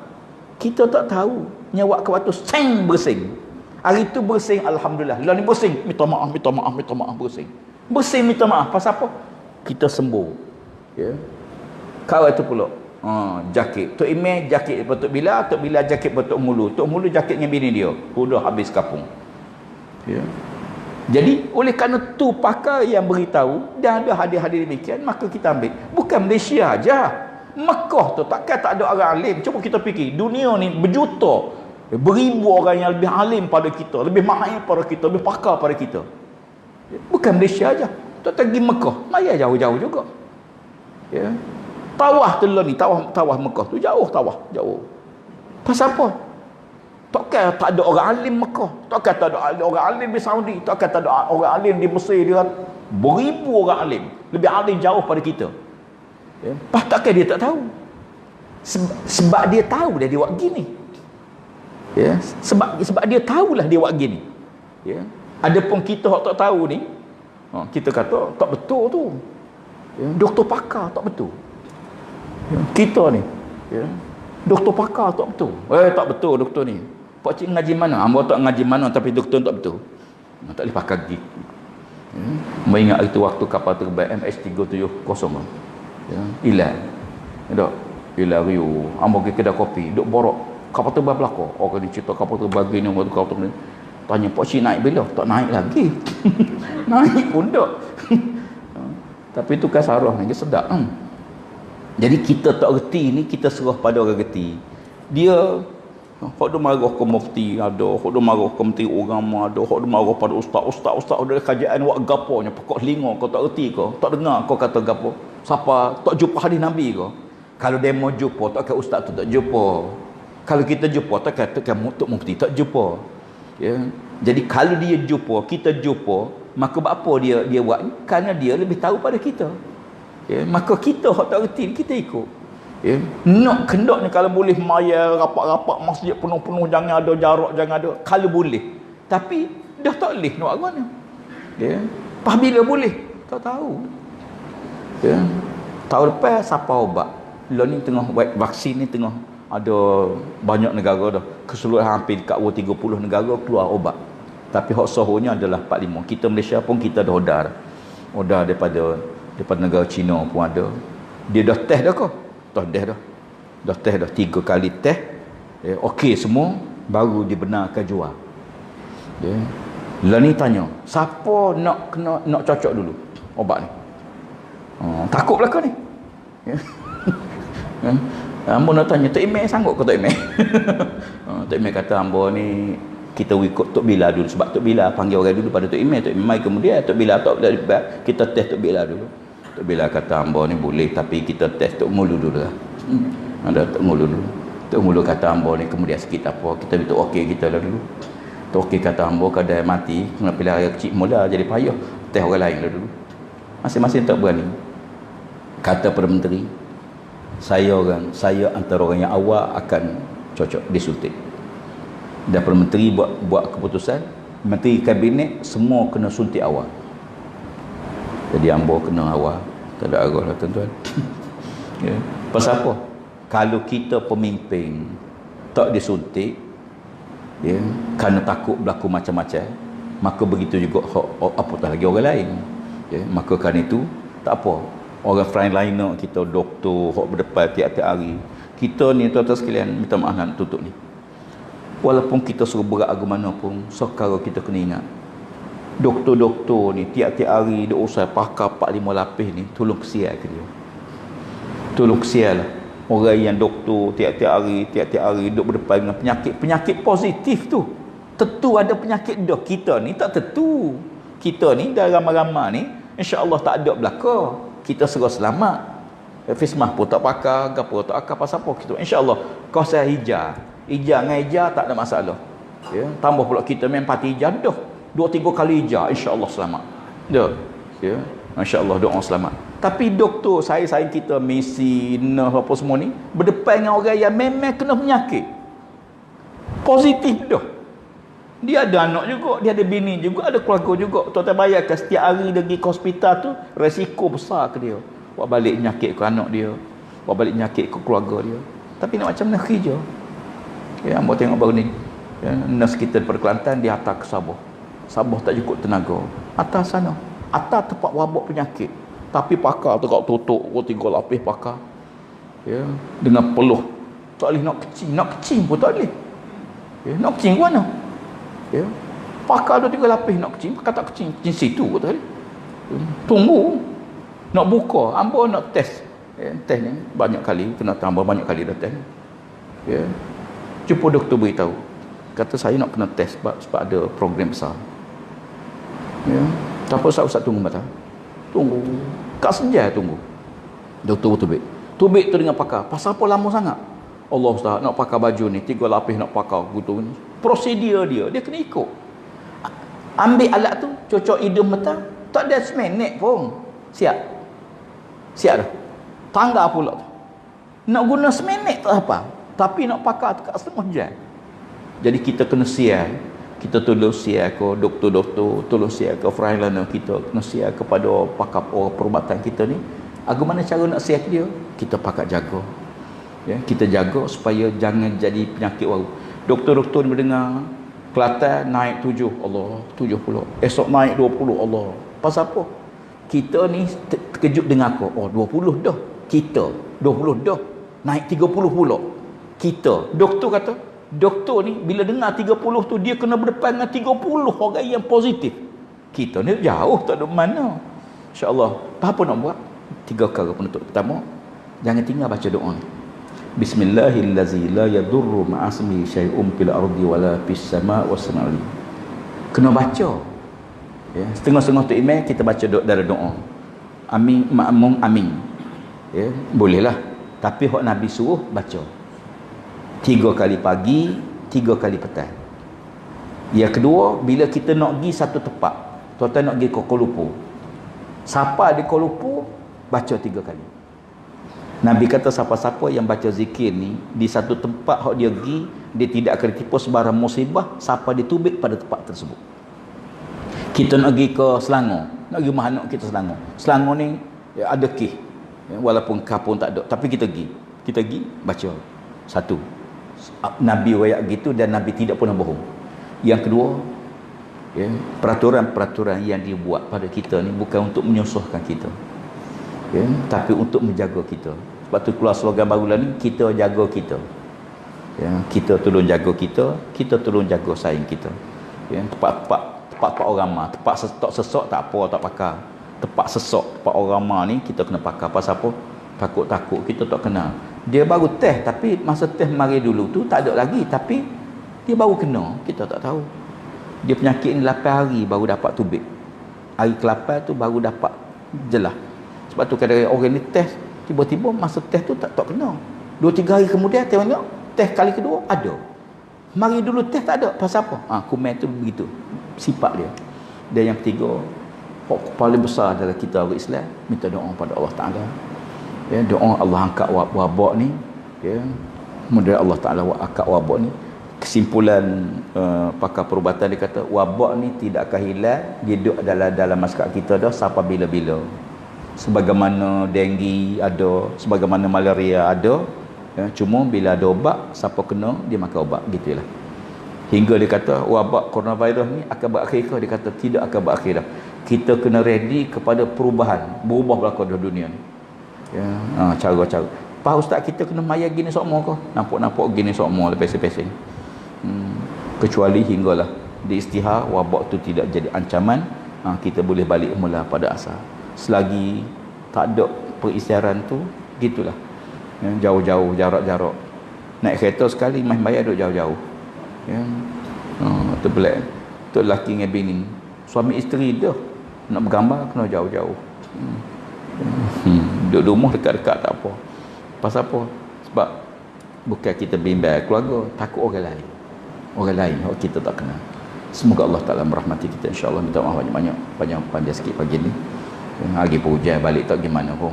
kita tak tahu. Nyawak ke waktu seng bersing. Hari tu bersing alhamdulillah. Lah ni bersing, minta maaf bersing. Bersing minta maaf pasal apa? Kita sembuh. Kawan tu pula. Jakit. Tok Imeh jakit daripada Tok Bila jakit daripada Tok Mulu. Tok Mulu jakit dengan bini dia. Sudah habis kapung. Jadi oleh kerana tu pakar yang beritahu dan ada hadis-hadis demikian, maka kita ambil. Bukan Malaysia aja. Mekah tu takkan tak ada orang alim. Cuba kita fikir, dunia ni berjuta, beribu orang yang lebih alim pada kita, lebih mahir pada kita, lebih pakar pada kita. Bukan Malaysia aja. Tak pergi Mekah, maya jauh-jauh juga. Tawah tu lah ni, tawah Mekah tu jauh. Pasal apa? Takkan tak ada orang alim Mekah, takkan tak ada orang alim di Saudi, takkan tak ada orang alim di Mesir. Dia beribu orang alim, lebih alim jauh pada kita. Takkan dia tak tahu? Sebab dia tahu dia buat gini. Sebab dia tahulah dia buat gini. Adapun kita tak tahu ni, kita kata tak betul tu. Doktor pakar tak betul. Kita ni, doktor pakar tak betul. Tak betul doktor ni. Pak Cik ngaji mana? Hamba tak ngaji mana tapi doktor tak betul. Tak boleh pakar gig. Mengingat itu waktu kapal terbang MH370. Hilang. Hilang Rio. Hamba pergi kedai kopi, duk borok. Kapal terbang belakang. Orang dia cerita kapal terbang gini, kapal terbang. Tanya Pak Cik naik bila? Tak naik lagi. Naik pun tak. Tapi itu kan sarah ni sedap. Jadi kita tak reti ni, kita serah pada orang reti. Dia hok dia marah ke mufti ada, hok dia marah ke menteri agama ada, hok dia marah pada ustaz ada kajian buat gaponya pokok telinga kau tak reti ke, tak dengar kau kata gapo. Siapa tak jumpa hadis Nabi ke? Kalau dia mau jumpa tak ke ustaz tu tak jumpa. Kalau kita jumpa, tak katakan Tok Mufti tak jumpa. Ya. Jadi kalau dia jumpa, kita jumpa, maka apa dia buat? Kerana dia lebih tahu pada kita. Ya. Maka kita hak tak reti, kita ikut. Ya. Nak kendak ni kalau boleh maya rapat-rapat masjid penuh-penuh, jangan ada jarak, jangan ada. Kalau boleh. Tapi dah tak boleh nak buat mana. Ya. Pas bila boleh? Tak tahu. Ya. Tahun lepas siapa ubat? Lah ni tengah vaksin ni tengah ada banyak negara dah. Keseluruhan hampir dekat 30 negara keluar ubat. Tapi hak sahurnya adalah 45. Kita Malaysia pun kita dah order daripada negara China pun ada. Dia dah test dah ke? Dah test dah 3 kali test. Okey semua, baru dibenarkan jual. Ya. Lah ni tanya, siapa nak cocok dulu ubat ni? Takut belaka ni. Ya. Ambo nak tanya, Tok Imeh sanggup ke Tok Imeh? Tok Imeh kata ambo ni kita ikut Tok Bila dulu, sebab Tok Bila panggil orang dulu pada Tok Imeh. Tok Imeh mai kemudian Tok Bila tak boleh, kita test Tok Bila dulu. Tok Bila kata ambo ni boleh, tapi kita test Tok Ngulu dulu lah. Ada Tok Ngulu dulu. Tok Ngulu kata ambo ni kemudian sikit apa, kita betul okey kita lah dulu. Tok okey kata ambo kadang mati, kena pilih raya kecil mula jadi payah, test orang lain lah dulu. Masing-masing tak berani. Kata Perdana Menteri, saya antara orang yang awal akan cocok disuntik. Dan Perdana Menteri buat keputusan, Menteri Kabinet semua kena suntik awal. Jadi ambo kena awal. Tak ada arah lah tuan-tuan. Ya. Pasal apa? Kalau kita pemimpin tak disuntik, ya, kerana takut berlaku macam-macam, maka begitu juga apatah lagi orang lain. Ya, maka kerana itu tak apa. Orang frontliner kita, doktor hok berdepan tiap-tiap hari, kita ni tuan-tuan sekalian, minta maaf nak tutup ni, walaupun kita suruh berat agama mana pun, sekarang kita kena ingat doktor-doktor ni tiap-tiap hari dia usai pakar 4-5 lapis ni, tolong kesian ke dia, tolong kesian lah orang yang doktor tiap-tiap hari duduk berdepan dengan penyakit positif tu. Tentu ada penyakit dah, kita ni tak tentu, kita ni dah ramai-ramai ni insya-Allah tak ada belaka. Kita serah selamat. Fismah pun tak pakar, gapo tak akar, pasal apa kita. Insya-Allah kawasan hijau dengan hijau tak ada masalah. Ya, tambah pula kita main parti hijau dah. 2-3 kali hijau, insya-Allah selamat. Dah. Ya, insya-Allah doa selamat. Tapi doktor saya kita misi apa semua ni berdepan dengan orang yang memang kena penyakit positif dah. Dia ada anak juga, dia ada bini juga, ada keluarga juga. Tuan-tuan bayangkan setiap hari dia pergi ke hospital tu, resiko besar ke dia. Buat balik penyakit ke anak dia, buat balik penyakit ke keluarga dia. Tapi nak macam mana kerja? Ya, ambo tengok baru ni. Ya, nurse kita daripada Kelantan dia hantar ke Sabah. Sabah tak cukup tenaga. Atas sana, atas tempat wabak penyakit. Tapi pakar tu kau tutup, kau 3 lapis pakar. Ya, dengan peluh. Tak boleh nak kecing pun tak boleh. Ya, nak kecing ke mana? Ya. Pakar 2-3 lapis nak kecing, pakar tak kecing situ kata dia. Tunggu nak buka, ambo nak test. Test ni banyak kali, kena tambah banyak kali dah test. Ya. Jumpa doktor beritahu. Kata saya nak kena test sebab ada program besar. Ya. Tak apa Ustaz tunggu mata. Tunggu. Kak sejak tunggu. Doktor tubik. Tubik tu dengan pakar. Pasal apa lama sangat? Allah Ustaz nak pakai baju ni 3 lapis nak pakai gitu ni. Prosedur dia kena ikut. Ambil alat tu, cocok hidung mata, tak ada seminit pun. Siap dah. Tangga pula tu. Nak guna seminit tak apa. Tapi nak pakai dekat setengah jam. Jadi kita kena siap. Kita tolong siap ke doktor-doktor, tolong siap ke frontliner kita, kena siap kepada pakar perubatan kita ni. Bagaimana cara nak siap dia? Kita pakai jaga. Ya, kita jaga supaya jangan jadi penyakit baru. Doktor-doktor mendengar Kelantan naik 7, Allah 70. Esok naik 20, Allah. Pasal apa? Kita ni terkejut dengan aku. Oh 20 dah. Kita 20 dah. Naik 30 pula. Kita. Doktor kata, doktor ni bila dengar 30 tu dia kena berdepan dengan 30 orang yang positif. Kita ni jauh tak ada mana. InsyaAllah. Apa nak buat? 3 perkara penutup. Pertama, jangan tinggal baca doa ni. Bismillahillazi la yadurru ma'asmi syai'un fil ardi wala fis sama' was sama'ali. Kena baca. Ya, setengah-setengah tu email kita baca dari doa. Amin, ma'mum, amin. Ya, bolehlah. Tapi hak Nabi suruh baca. 3 kali pagi, 3 kali petang. Yang kedua, bila kita nak pergi satu tempat, tuan-tuan nak pergi ke Kuala Lumpur, siapa di Kuala Lumpur baca 3 kali. Nabi kata siapa-siapa yang baca zikir ni di satu tempat hak dia pergi, dia tidak akan ditipu sebarang musibah siapa ditubik pada tempat tersebut. Kita nak pergi ke Selangor, nak pergi rumah anak kita Selangor. Selangor ni ada kih, walaupun kapun tak ada, tapi kita pergi baca satu. Nabi wayak gitu dan Nabi tidak pernah bohong. Yang kedua, peraturan-peraturan yang dibuat pada kita ni bukan untuk menyusahkan kita, tapi untuk menjaga kita. Sebab tu keluar slogan baru lah ni, kita jaga kita. Kita tolong jaga kita tolong jaga saing kita. Tempat orang ramah, tempat tak sesak tak apa, tak pakar. Tempat sesak, tempat orang ramah ni kita kena pakar. Pasal apa? Takut-takut kita tak kenal. Dia baru test, tapi masa test mari dulu tu tak ada lagi, tapi dia baru kena, kita tak tahu. Dia penyakit ni 8 hari baru dapat tubik. Hari ke-8 tu baru dapat jelas. Sebab tu kadang-kadang orang ni test, tiba-tiba masa test tu tak kena. 2-3 hari kemudian tengok test kali kedua ada. Mari dulu test tak ada. Pasal apa? Komen tu begitu. Sifat dia. Dan yang ketiga, hak paling besar adalah kita orang Islam minta doa pada Allah Taala. Doa Allah angkat wabak ni, mudah Allah Taala angkat wabak ni. Kesimpulan pakar perubatan dia kata wabak ni tidak akan hilang, dia duduk dalam masyarakat kita dah sampai bila-bila. Sebagaimana denggi ada, sebagaimana malaria ada, cuma bila ada ubat, siapa kena dia makan ubat, gitulah. Hingga dia kata wabak coronavirus ni akan berakhir ke? Dia kata tidak akan berakhir dah. Kita kena ready kepada perubahan, berubah berlaku dalam dunia ni. Cara-cara. Pak Ustaz, kita kena maya gini sokmo ke? Nampak-nampak gini sokmo pesing-pesing. Kecuali hinggalah diistihar wabak tu tidak jadi ancaman, kita boleh balik mula pada asal. Selagi tak ada peristiaran tu, gitulah. Jauh-jauh, jarak-jarak. Naik kereta sekali main bayar duduk jauh-jauh. Tu pelik. Tu lelaki dengan bini, suami isteri dia nak bergambar kena jauh-jauh. Duduk rumah dekat-dekat tak apa. Pasal apa? Sebab bukan kita bimbang keluarga, takut orang lain. Orang lain kita tak kenal. Semoga Allah Ta'ala merahmati kita, insya-Allah. Minta maaf banyak-banyak, panjang panjang sikit pagi ni. Lagi pun hujan balik tak gimana pun.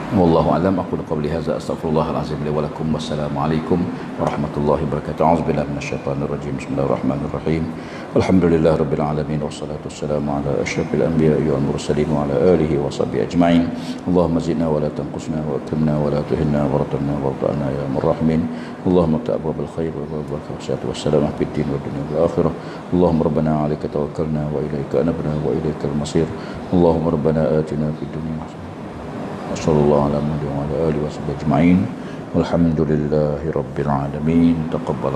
Wallahu a'lam. Aku qawli hadza, astaghfirullahalazim li wa lakum. Wassalamualaikum warahmatullahi wabarakatuh. A'udzubillahi minasyaitonir rajim. Bismillahirrahmanirrahim. Alhamdulillahirabbil alamin wassalatu wassalamu ala asyrafil anbiya'i wal mursalin wa ala alihi wa sahbihi ajma'in. Allahumma zidna wa la tanqusna wa akrimna wa la tuhinna warhamna warhamna ya arhamar Allahumma ta'abbal khair wa barakatuh wa salamah fid din wa dunya wal akhirah. Allahumma rabbana 'alaika tawakkalna wa ilaika anabna wa ilaikal masir. Allahumma rabbana atina fid dunya hasanah. Wassallallahu ala Muhammad wa ala alihi wa sahbihi ajma'in. Walhamdulillahi rabbil alamin. Taqabbal